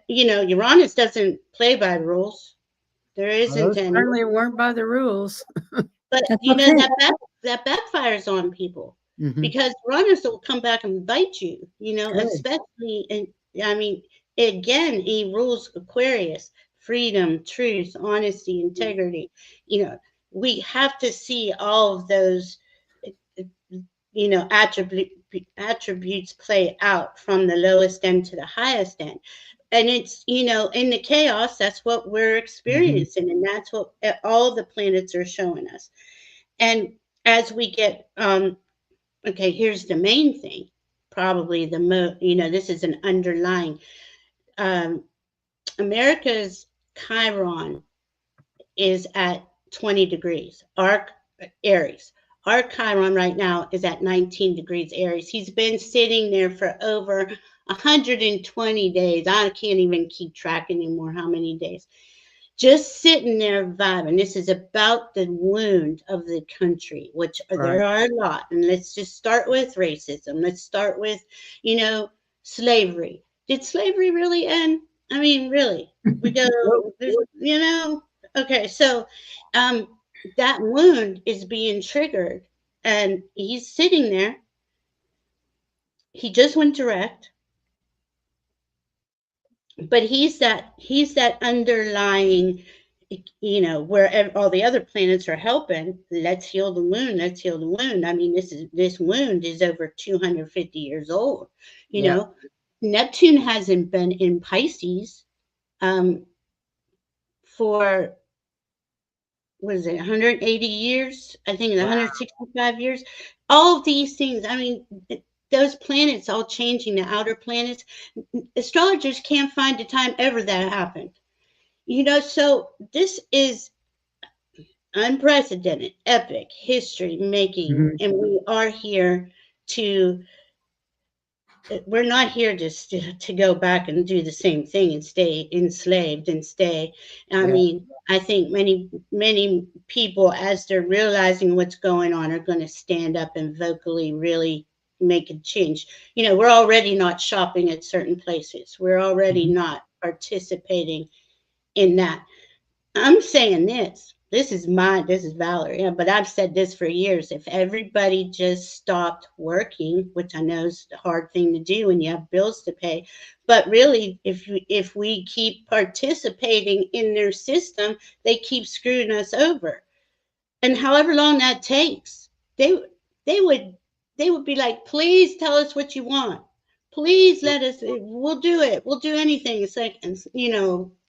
Uranus doesn't play by the rules. There isn't any. Certainly weren't by the rules. But that backfires on people because Uranus will come back and bite you. Especially, and I mean, again, he rules Aquarius: freedom, truth, honesty, integrity. We have to see all of those, attributes play out from the lowest end to the highest end. And it's, in the chaos, that's what we're experiencing. And that's what all the planets are showing us. And as we get, okay, here's the main thing, probably this is an underlying, America's Chiron is at 20 degrees, Aries. Our Chiron right now is at 19 degrees Aries. He's been sitting there for over 120 days. I can't even keep track anymore how many days. Just sitting there vibing. This is about the wound of the country, which there are a lot. And let's just start with racism. Let's start with, slavery. Did slavery really end? I mean, really? We go, okay, so that wound is being triggered, and he's sitting there. He just went direct, but he's that underlying, where all the other planets are helping. Let's heal the wound. Let's heal the wound. I mean, this wound is over 250 years old. Neptune hasn't been in Pisces for, what is it, 180 years? I think 165 years. All of these things, I mean, those planets all changing, the outer planets, astrologers can't find a time ever that happened. So this is unprecedented, epic history making, and we are here we're not here just to go back and do the same thing and stay enslaved and stay. I mean, I think many people, as they're realizing what's going on, are going to stand up and vocally really make a change. We're already not shopping at certain places. We're already not participating in that. I'm saying this. This is Valerie, but I've said this for years. If everybody just stopped working, which I know is a hard thing to do when you have bills to pay, but really, if we keep participating in their system, they keep screwing us over. And however long that takes, they would be like, please tell us what you want. Please let us, we'll do it. We'll do anything. It's like,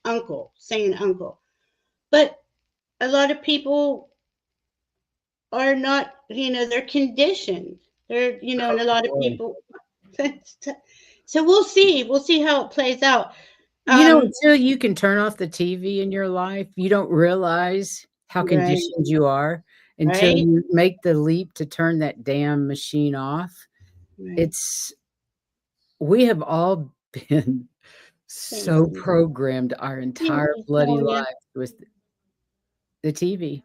uncle saying uncle. But a lot of people are not, they're conditioned. They're, and a lot of people. So we'll see. We'll see how it plays out. Until you can turn off the TV in your life, you don't realize how conditioned you are until you make the leap to turn that damn machine off. Right. We have all been so programmed our entire bloody life with the TV.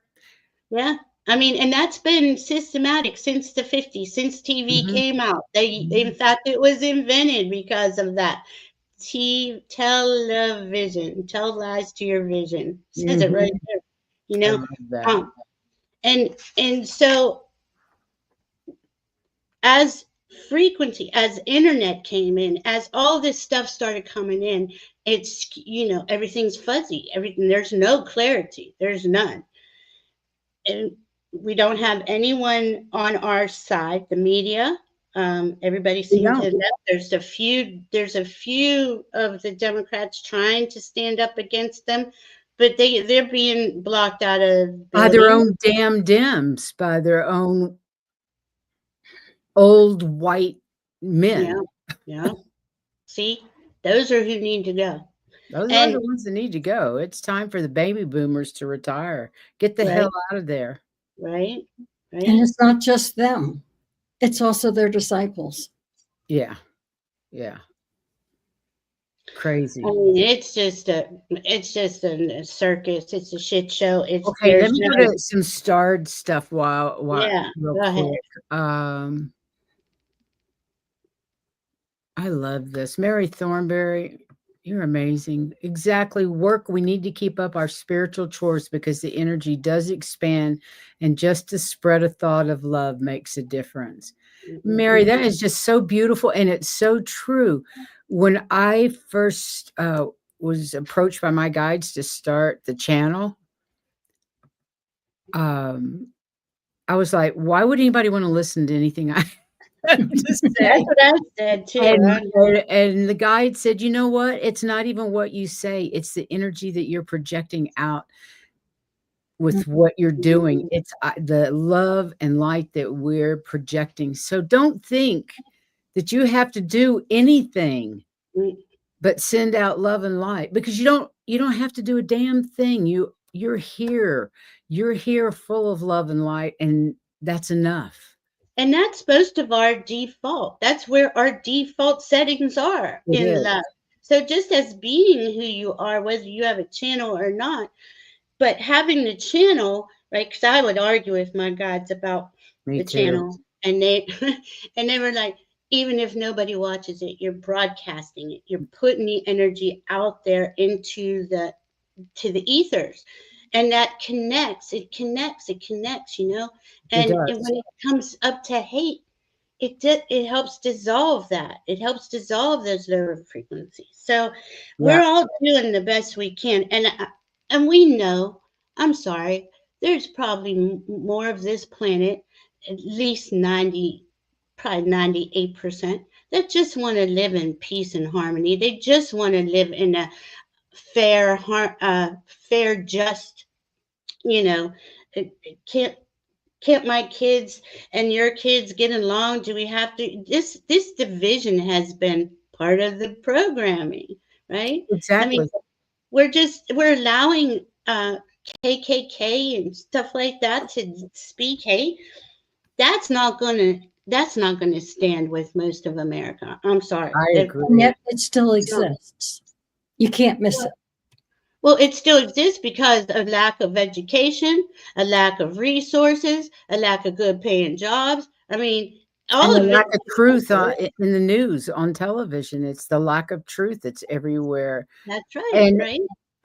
Yeah. I mean, and that's been systematic since the 50s, since TV came out. In fact, it was invented because of that. Television, tell lies to your vision. Says it right there. And so as frequency, as internet came in, as all this stuff started coming in, it's, everything's fuzzy. There's no clarity. There's none. And we don't have anyone on our side, the media. Everybody seems to have. There's a few of the Democrats trying to stand up against them, but they're being blocked out of by their own damn Dems, by their own old white men. Yeah. See, those are who need to go. Those are the ones that need to go. It's time for the baby boomers to retire. Get the hell out of there. Right. And it's not just them. It's also their disciples. Yeah. Crazy. I mean, it's just a circus. It's a shit show. Okay, let me go to some starred stuff while real quick. I love this. Mary Thornberry, you're amazing. Exactly. Work. We need to keep up our spiritual chores because the energy does expand, and just to spread a thought of love makes a difference. Mary, that is just so beautiful, and it's so true. When I first was approached by my guides to start the channel, I was like, why would anybody want to listen to anything I That's what I said too. And the guide said, you know what? It's not even what you say. It's the energy that you're projecting out with what you're doing. It's the love and light that we're projecting. So don't think that you have to do anything but send out love and light, because you don't have to do a damn thing. You're here full of love and light, and that's enough. And that's most of our default. That's where our default settings are in love. So just as being who you are, whether you have a channel or not, but having the channel, right? Because I would argue with my guides about the channel, and they were like, even if nobody watches it, you're broadcasting it. You're putting the energy out there into the ethers. And that connects, it connects, and when it comes up to hate, it helps dissolve that. It helps dissolve those lower frequencies. So we're all doing the best we can. And we know, I'm sorry, there's probably more of this planet, at least 98%, that just want to live in peace and harmony. They just want to live in a fair, just, can't my kids and your kids get along? Do we have to? This division has been part of the programming, right? Exactly. I mean, we're allowing KKK and stuff like that to speak hate. That's not gonna stand with most of America. I'm sorry. I agree. And yet it still exists. You can't miss it. Well, it still exists because of lack of education, a lack of resources, a lack of good paying jobs. I mean, all of the lack of truth in the news, on television. It's the lack of truth. It's everywhere. That's right. Right.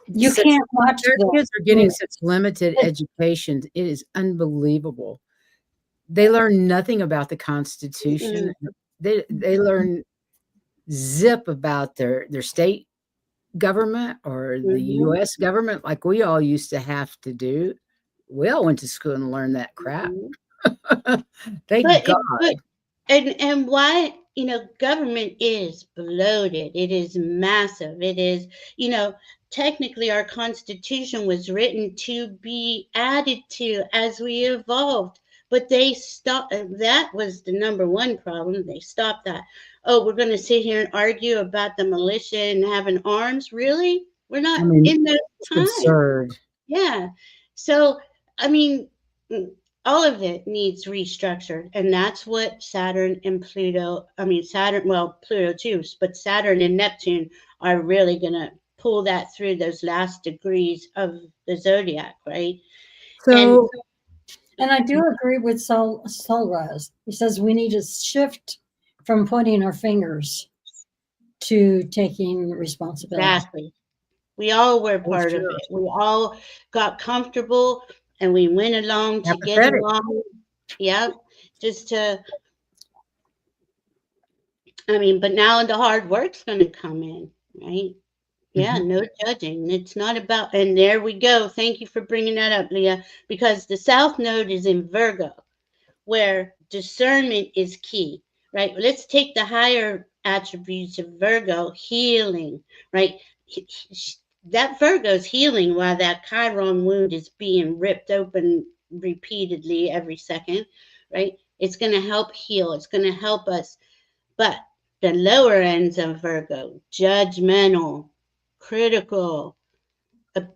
You can't watch. Their kids are getting such limited education. It is unbelievable. They learn nothing about the Constitution. They learn zip about their state government or the U.S. government, like we all used to have to do. We all went to school and learned that crap. Thank God. And why government is bloated. It is massive. It is, technically our Constitution was written to be added to as we evolved. But they stopped. That was the number one problem. They stopped that. Oh, we're going to sit here and argue about the militia and having arms? Really? We're not in that time. Absurd. Yeah. So, I mean, all of it needs restructured. And that's what Saturn and Pluto, Pluto too, but Saturn and Neptune are really going to pull that through those last degrees of the zodiac, right? So, and I do agree with Solraz. He says we need to shift from pointing our fingers to taking responsibility. Exactly. We all were part of it. We all got comfortable and we went along to get along. Yeah. Just to, but now the hard work's going to come in, right? Yeah, no judging. It's not about, and there we go. Thank you for bringing that up, Leah, because the South Node is in Virgo, where discernment is key, right? Let's take the higher attributes of Virgo, healing, right? That Virgo's healing while that Chiron wound is being ripped open repeatedly every second, right? It's going to help heal. It's going to help us. But the lower ends of Virgo, judgmental, critical, like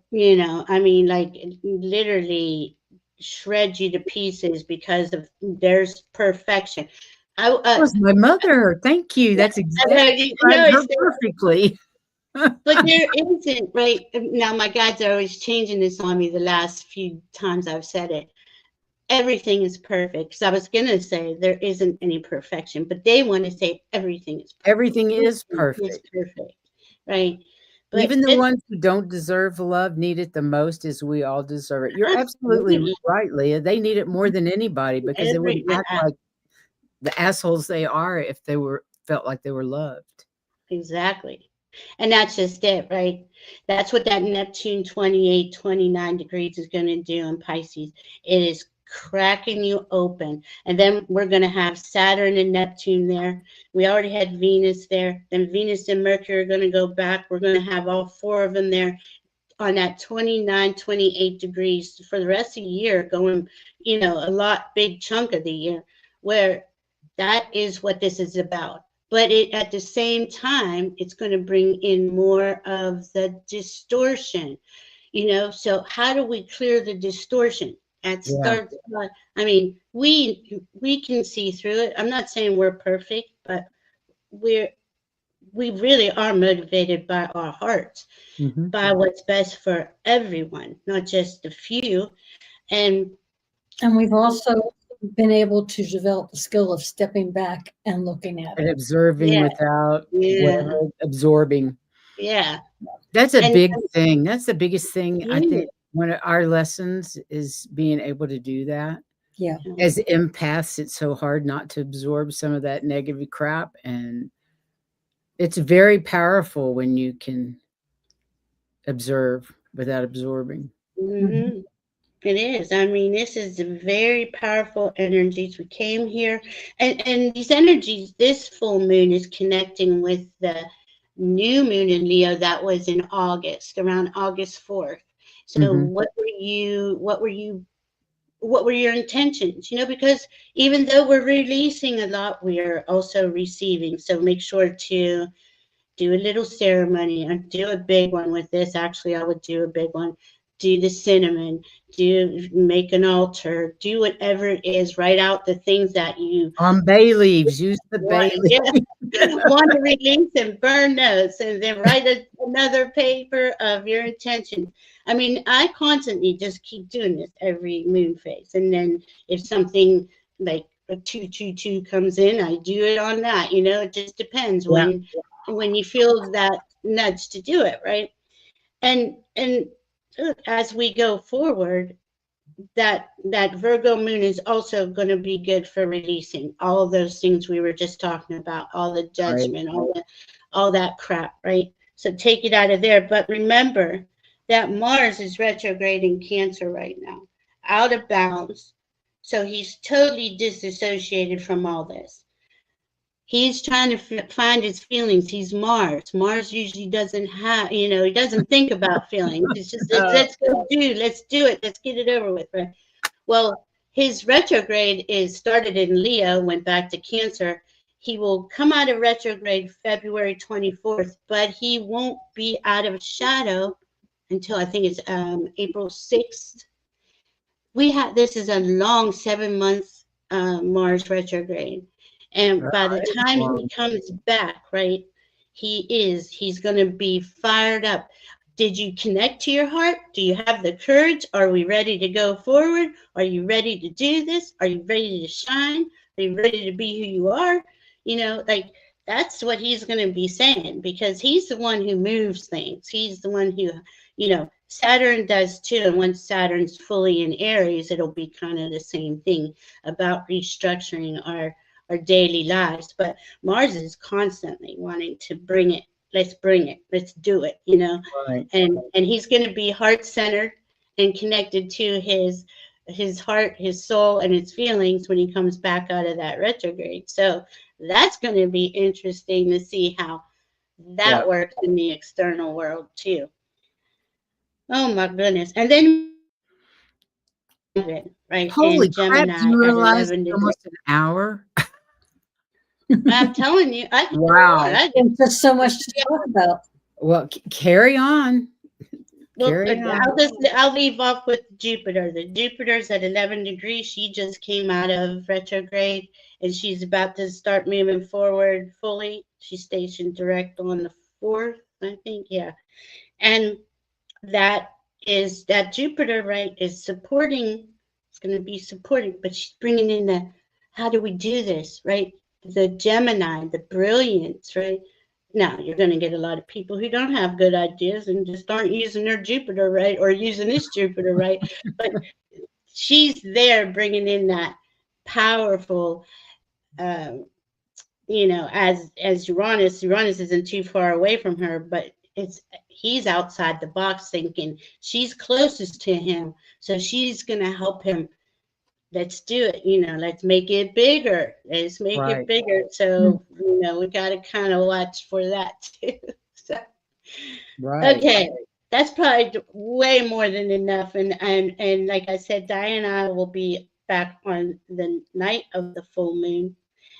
literally shred you to pieces because of there's perfection. That was my mother. Thank you. That's exactly perfectly. But there isn't, right? Now, my guides are always changing this on me the last few times I've said it. Everything is perfect. So I was going to say there isn't any perfection, but they want to say everything is perfect. Everything is perfect. It's perfect, right? But even the ones who don't deserve love need it the most, as we all deserve it. You're absolutely right, Leah. They need it more than anybody because they wouldn't act like the assholes they are if they felt like they were loved. Exactly. And that's just it, right? That's what that Neptune 28, 29 degrees is going to do in Pisces. It is cracking you open. And then we're going to have Saturn and Neptune there. We already had Venus there. Then Venus and Mercury are going to go back. We're going to have all four of them there on that 29, 28 degrees for the rest of the year, going, a lot big chunk of the year, where that is what this is about. But at the same time, it's going to bring in more of the distortion, So how do we clear the distortion? Starts. We can see through it. I'm not saying we're perfect, but we really are motivated by our hearts, by what's best for everyone, not just a few. And we've also been able to develop the skill of stepping back and looking at it. And observing without absorbing. Yeah. That's a big thing. That's the biggest thing. I think one of our lessons is being able to do that. Yeah. As empaths, it's so hard not to absorb some of that negative crap. And it's very powerful when you can observe without absorbing. Mm-hmm. It is. This is very powerful energies. We came here, and these energies, this full moon is connecting with the new moon in Leo that was in August, around August 4th. So what were your intentions? Because even though we're releasing a lot, we are also receiving. So make sure to do a little ceremony and do a big one with this. Actually, I would do a big one. Do the cinnamon, make an altar, do whatever it is, write out the things that you on bay leaves, use the bay leaves. Want to release and burn those, and then write another paper of your intention. I constantly just keep doing this every moon phase, and then if something like a 222 comes in, I do it on that. It just depends when you feel that nudge to do it, right? And as we go forward, that Virgo moon is also going to be good for releasing all of those things we were just talking about, all the judgment, all that crap, right? So take it out of there. But remember that Mars is retrograde in Cancer right now, out of bounds. So he's totally disassociated from all this. He's trying to find his feelings. He's Mars. Mars usually doesn't have, he doesn't think about feelings. It's just, let's go let's do it. Let's get it over with, right? Well, his retrograde started in Leo, went back to Cancer. He will come out of retrograde February 24th, but he won't be out of shadow until I think it's April 6th. This is a long 7 months Mars retrograde. And by the time he comes back, right, he's going to be fired up. Did you connect to your heart? Do you have the courage? Are we ready to go forward? Are you ready to do this? Are you ready to shine? Are you ready to be who you are? That's what he's going to be saying, because he's the one who moves things. He's the one who, Saturn does too. And once Saturn's fully in Aries, it'll be kind of the same thing about restructuring our daily lives. But Mars is constantly wanting to bring it. Let's bring it. Let's do it, Right. And he's going to be heart-centered and connected to his heart, his soul, and his feelings when he comes back out of that retrograde. So that's going to be interesting to see how that works in the external world too. Oh my goodness. And then, right? Holy crap, Gemini, you realize at 11 almost an hour? I'm telling you. Wow. There's so much to talk about. Well, carry on. Well, I'll leave off with Jupiter. The Jupiter's at 11 degrees. She just came out of retrograde, and she's about to start moving forward fully. She's stationed direct on the 4th, I think. Yeah. And that Jupiter, right, is supporting. It's going to be supporting, but she's bringing in the, how do we do this, right? The Gemini, the brilliance, right? Now, you're going to get a lot of people who don't have good ideas and just aren't using their Jupiter right, or using this Jupiter right. But she's there bringing in that powerful, as Uranus. Uranus isn't too far away from her, but he's outside the box thinking. She's closest to him, so she's going to help him. Let's do it. Let's make it bigger. Let's make it bigger. So, we got to kind of watch for that too. So, okay. That's probably way more than enough. And like I said, Diane and I will be back on the night of the full moon.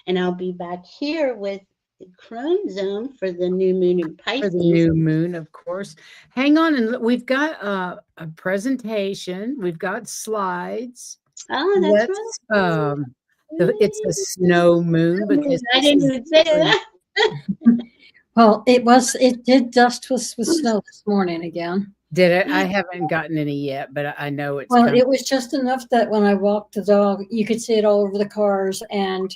And I'll be back here with the Crone Zone for the new moon in Pisces. For the new moon, of course. Hang on. And we've got a presentation. We've got slides. Oh, that's right. It's a snow moon, because I didn't even say that. Well, it did dust with snow this morning again. Did it? I haven't gotten any yet, but I know it's well, it was just enough that when I walked the dog, you could see it all over the cars, and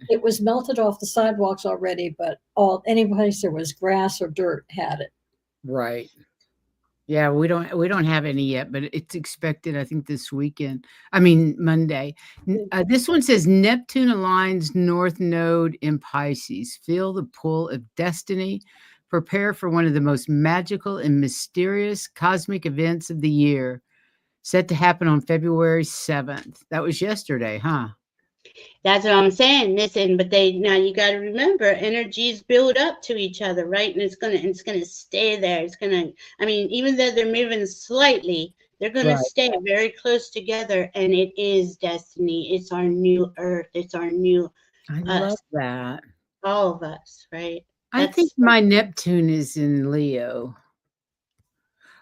it was melted off the sidewalks already, but any place there was grass or dirt had it. Right. Yeah, we don't have any yet, but it's expected, I think, this weekend. I mean, Monday. This one says Neptune aligns North Node in Pisces. Feel the pull of destiny. Prepare for one of the most magical and mysterious cosmic events of the year. Set to happen on February 7th. That was yesterday, huh? That's what I'm saying. Listen, but now you got to remember, energies build up to each other, right? And it's gonna stay there. Even though they're moving slightly, they're gonna stay very close together. And it is destiny. It's our new Earth. It's our new. I love that. All of us, right? I think my Neptune is in Leo.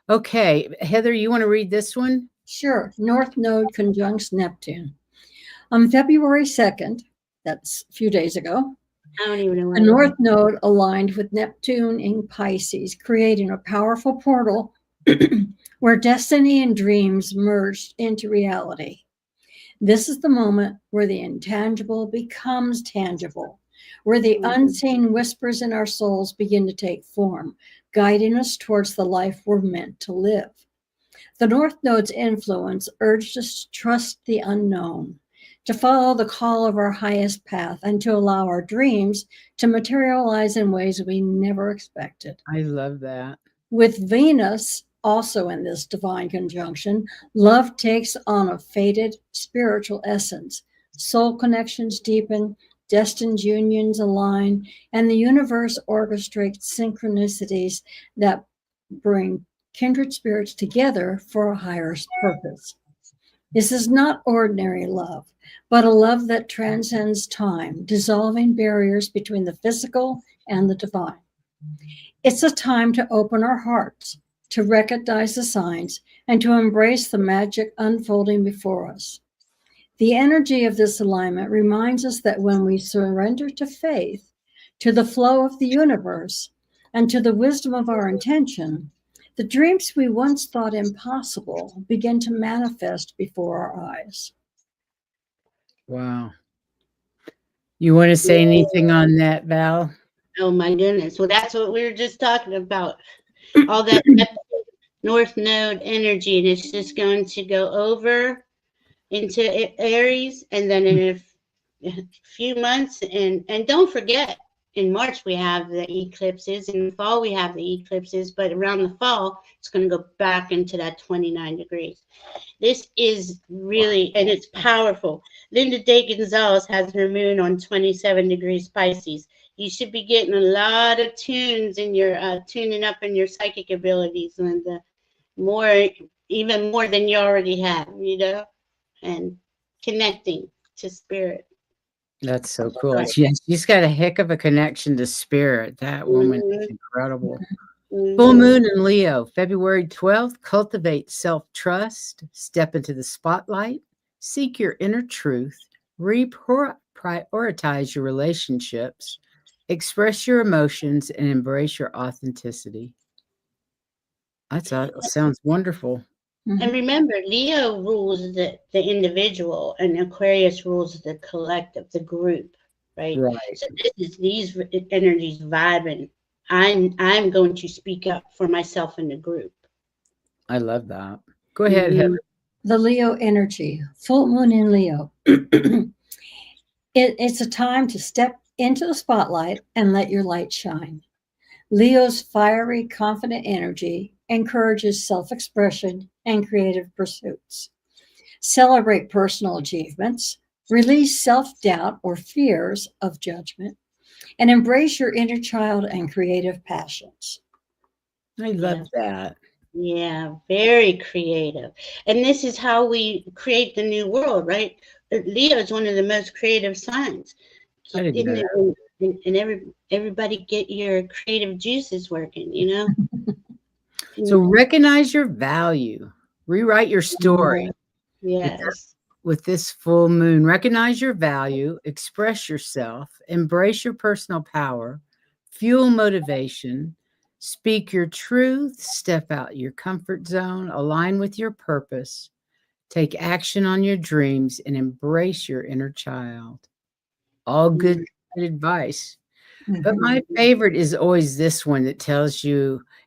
Okay, Heather, you want to read this one? Sure. North Node conjuncts Neptune. On February 2nd, that's a few days ago, I don't even know. the North Node aligned with Neptune in Pisces, creating a powerful portal where destiny and dreams merged into reality. This is the moment where the intangible becomes tangible, where the unseen whispers in our souls begin to take form, guiding us towards the life we're meant to live. The North Node's influence urged us to trust the unknown, to follow the call of our highest path, and to allow our dreams to materialize in ways we never expected. I love that. With Venus also in this divine conjunction, love takes on a faded spiritual essence. Soul connections deepen, destined unions align, and the universe orchestrates synchronicities that bring kindred spirits together for a higher purpose. This is not ordinary love, but a love that transcends time, dissolving barriers between the physical and the divine. It's a time to open our hearts, to recognize the signs, and to embrace the magic unfolding before us. The energy of this alignment reminds us that when we surrender to faith, to the flow of the universe, and to the wisdom of our intention, the dreams we once thought impossible begin to manifest before our eyes. Wow. You want to say anything on that, Val? Oh my goodness. Well, that's what we were just talking about. All that North Node energy, and it's just going to go over into Aries, and then in a few months, and don't forget, in March we have the eclipses, in the fall we have the eclipses, but around the fall it's going to go back into that 29 degrees. This is really, and it's powerful. Linda Day Gonzalez has her moon on 27 degrees Pisces. You should be getting a lot of tunes in your tuning up in your psychic abilities, Linda. Even more than you already have, and connecting to spirit. That's so cool. Right. She's got a heck of a connection to spirit. That woman is incredible. Full moon in Leo, February 12th. Cultivate self-trust, step into the spotlight, seek your inner truth, prioritize your relationships, express your emotions, and embrace your authenticity. That sounds wonderful. And remember, Leo rules the individual, and Aquarius rules the collective, the group, right? So this is these energies vibing. I'm going to speak up for myself in the group. I love that. Go ahead, Heather. The Leo energy, full moon in Leo. It's a time to step into the spotlight and let your light shine. Leo's fiery, confident energy encourages self-expression and creative pursuits. Celebrate personal achievements, release self-doubt or fears of judgment, and embrace your inner child and creative passions. I love that. Yeah, very creative. And this is how we create the new world, right? Leo is one of the most creative signs. I didn't know that. And everybody get your creative juices working, So recognize your value. Rewrite your story. Yes. With this full moon, recognize your value, express yourself, embrace your personal power, fuel motivation, speak your truth, step out your comfort zone, align with your purpose, take action on your dreams, and embrace your inner child. All good advice. But my favorite is always this one that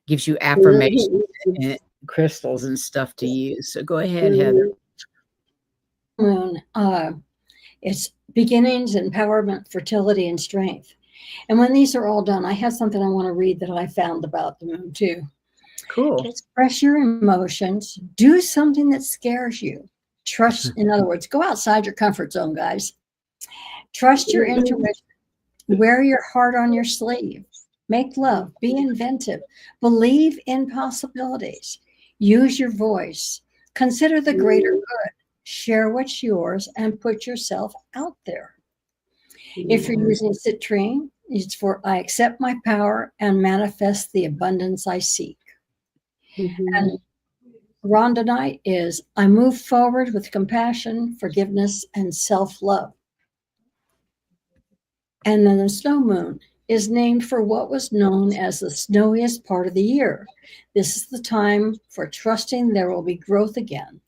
gives you affirmations and crystals and stuff to use. So go ahead, Heather. Moon, it's beginnings, empowerment, fertility, and strength. And when these are all done, I have something I want to read that I found about the moon too. Cool. Express your emotions. Do something that scares you. Trust, in other words, go outside your comfort zone, guys. Trust your intuition. Wear your heart on your sleeve. Make love. Be inventive. Believe in possibilities. Use your voice. Consider the greater good. Share what's yours and put yourself out there. If you're using citrine, it's for I accept my power and manifest the abundance I seek. And rhodonite is I move forward with compassion, forgiveness, and self-love. And then the snow moon is named for what was known as the snowiest part of the year. This is the time for trusting there will be growth again,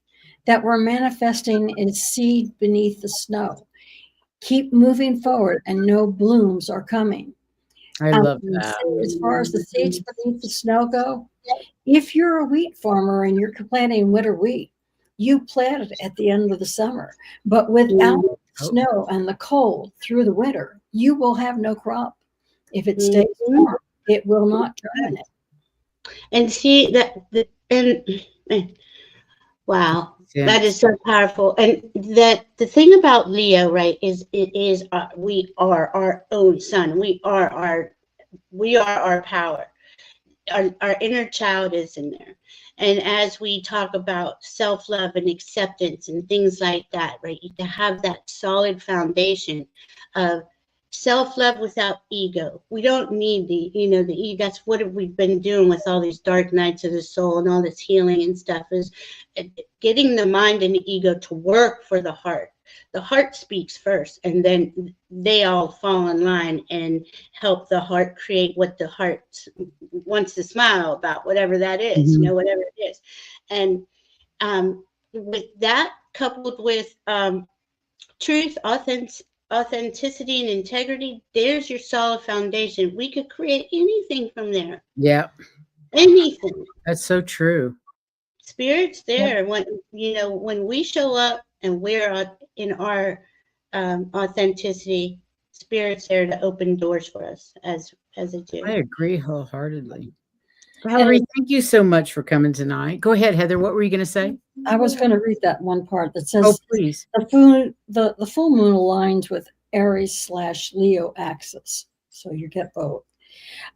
that we're manifesting its seed beneath the snow. Keep moving forward and no blooms are coming. I love that. As far as the seeds beneath the snow go, if you're a wheat farmer and you're planting winter wheat, you plant it at the end of the summer. But without snow and the cold through the winter, you will have no crop. If it stays warm, it will not germinate. And see that, wow, That is so powerful. And that the thing about Leo, right, is we are our own sun. We are our power. Our inner child is in there. And as we talk about self-love and acceptance and things like that, right, to have that solid foundation of self-love without ego. We don't need the ego. That's what we've been doing with all these dark nights of the soul and all this healing and stuff, is getting the mind and the ego to work for the heart. The heart speaks first, and then they all fall in line and help the heart create what the heart wants to smile about, whatever that is, whatever it is. And with that, coupled with truth, authenticity, and integrity, there's your solid foundation. We could create anything from there. Yeah. Anything. That's so true. Spirit's there. When we show up and we're in our authenticity, Spirit's there to open doors for us as it do. I agree wholeheartedly. Valerie, thank you so much for coming tonight. Go ahead, Heather. What were you going to say? I was going to read that one part that says, "Oh, please." The full moon aligns with Aries/Leo axis, so you get both.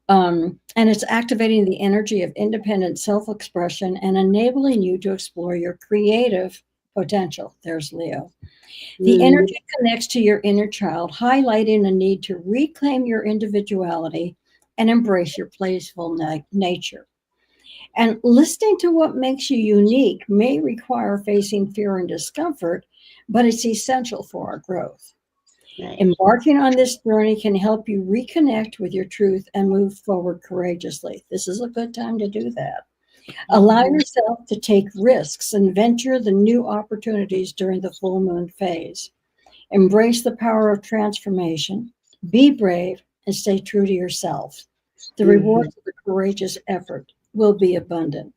And it's activating the energy of independent self-expression and enabling you to explore your creative potential. There's Leo. The energy connects to your inner child, highlighting a need to reclaim your individuality and embrace your playful nature. And listening to what makes you unique may require facing fear and discomfort, but it's essential for our growth. Right. Embarking on this journey can help you reconnect with your truth and move forward courageously. This is a good time to do that. Allow yourself to take risks and venture the new opportunities during the full moon phase. Embrace the power of transformation. Be brave and stay true to yourself. The rewards of the courageous effort will be abundant,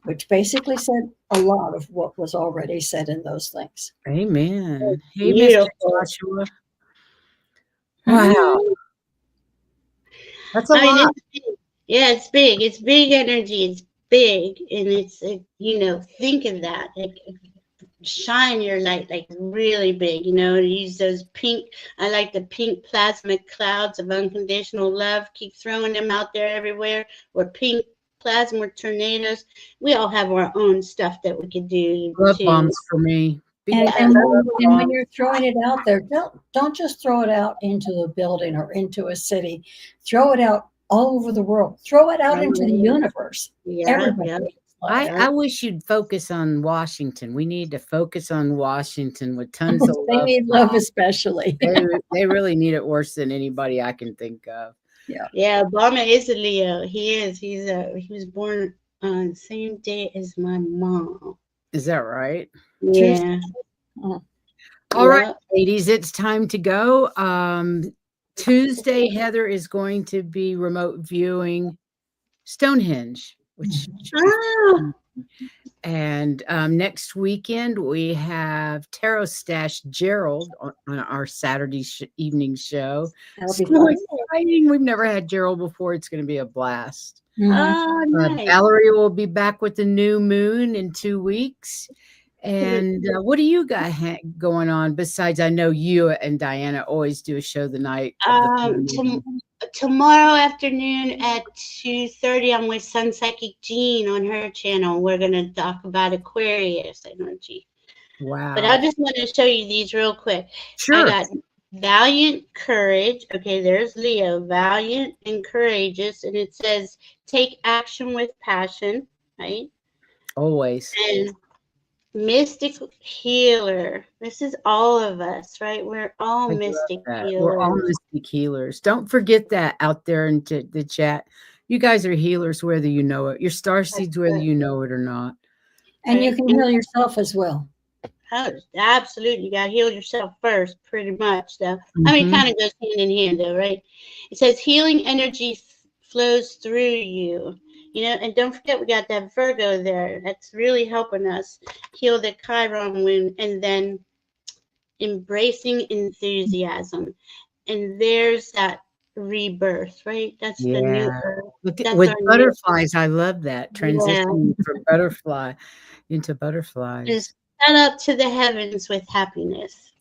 which basically said a lot of what was already said in those things. Amen. Hey, Mr. Joshua. Wow. That's a lot. It's big. It's big energy. It's big. And it's, think of that. Shine your light like really big, use those pink. I like the pink plasma clouds of unconditional love. Keep throwing them out there everywhere. Or pink plasma tornadoes. We all have our own stuff that we could do. Love bombs for me. And when you're throwing it out there, don't just throw it out into the building or into a city. Throw it out all over the world. Throw it out into the universe. Everybody. I wish you'd focus on Washington. We need to focus on Washington with tons of love. They need love especially. They really need it worse than anybody I can think of. Yeah, Obama is a Leo. He is. He was born on the same day as my mom. Is that right? Yeah. All right, ladies, it's time to go. Tuesday, Heather is going to be remote viewing Stonehenge, and next weekend we have Tarot Stash Gerald on our Saturday evening show. So exciting. We've never had Gerald before. It's going to be a blast. Nice. Valerie will be back with the new moon in 2 weeks. And what do you got going on besides? I know you and Diana always do a show the night. Tomorrow afternoon at 2:30, I'm with Sun Psychic Jean on her channel. We're going to talk about Aquarius energy. Wow. But I just want to show you these real quick. Sure. I got Valiant, Courage. Okay, there's Leo. Valiant and courageous. And it says, take action with passion, right? Always. And Mystic Healer. This is all of us, right? We're all mystic healers. We're all mystic healers. Don't forget that out there in the chat. You guys are healers, whether you know it. Your star seeds, whether you know it or not. And you can heal yourself as well. Oh, absolutely. You got to heal yourself first, pretty much, though. I mean, it kind of goes hand in hand, though, right? It says healing energy flows through you. And don't forget, we got that Virgo there. That's really helping us heal the Chiron wound, and then embracing enthusiasm. And there's that rebirth, right? That's the new earth. With butterflies, I love that transition from butterfly into butterflies. that up to the heavens with happiness.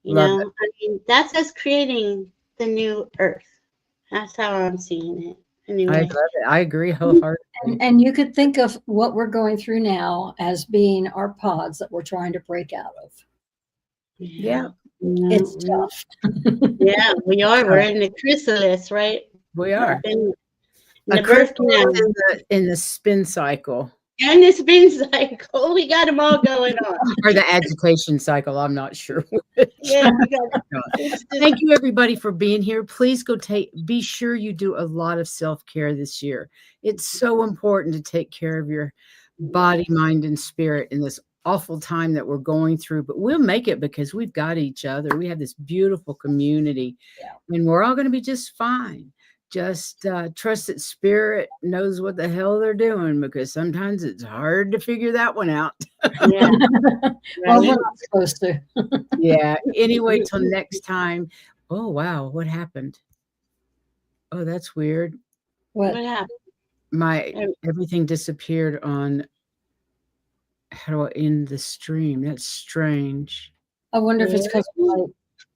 You Love know, I mean, that's us creating the new earth. That's how I'm seeing it. Anyway. I love it. I agree wholeheartedly. And you could think of what we're going through now as being our pods that we're trying to break out of. Yeah. It's tough. Yeah, we are. We're in the chrysalis, right? We are. In the birth canal. In the spin cycle. And the spin cycle. We got them all going on. Or the agitation cycle. I'm not sure. Yeah. Thank you, everybody, for being here. Please be sure you do a lot of self-care this year. It's so important to take care of your body, mind, and spirit in this awful time that we're going through, but we'll make it because we've got each other. We have this beautiful community, and we're all going to be just fine. Just trust that spirit knows what the hell they're doing, because sometimes it's hard to figure that one out. Yeah. Well, we're not supposed to. Yeah. Anyway, till next time. Oh, wow. What happened? Oh, that's weird. What happened? Everything disappeared on. How do I end the stream? That's strange. I wonder if it's because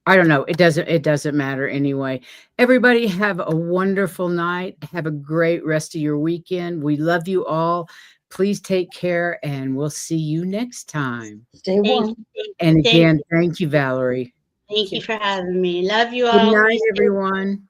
I don't know. It doesn't matter anyway. Everybody have a wonderful night. Have a great rest of your weekend. We love you all. Please take care, and we'll see you next time. Stay warm. And again, thank you, Valerie. Thank you for having me. Love you all. Good night, everyone.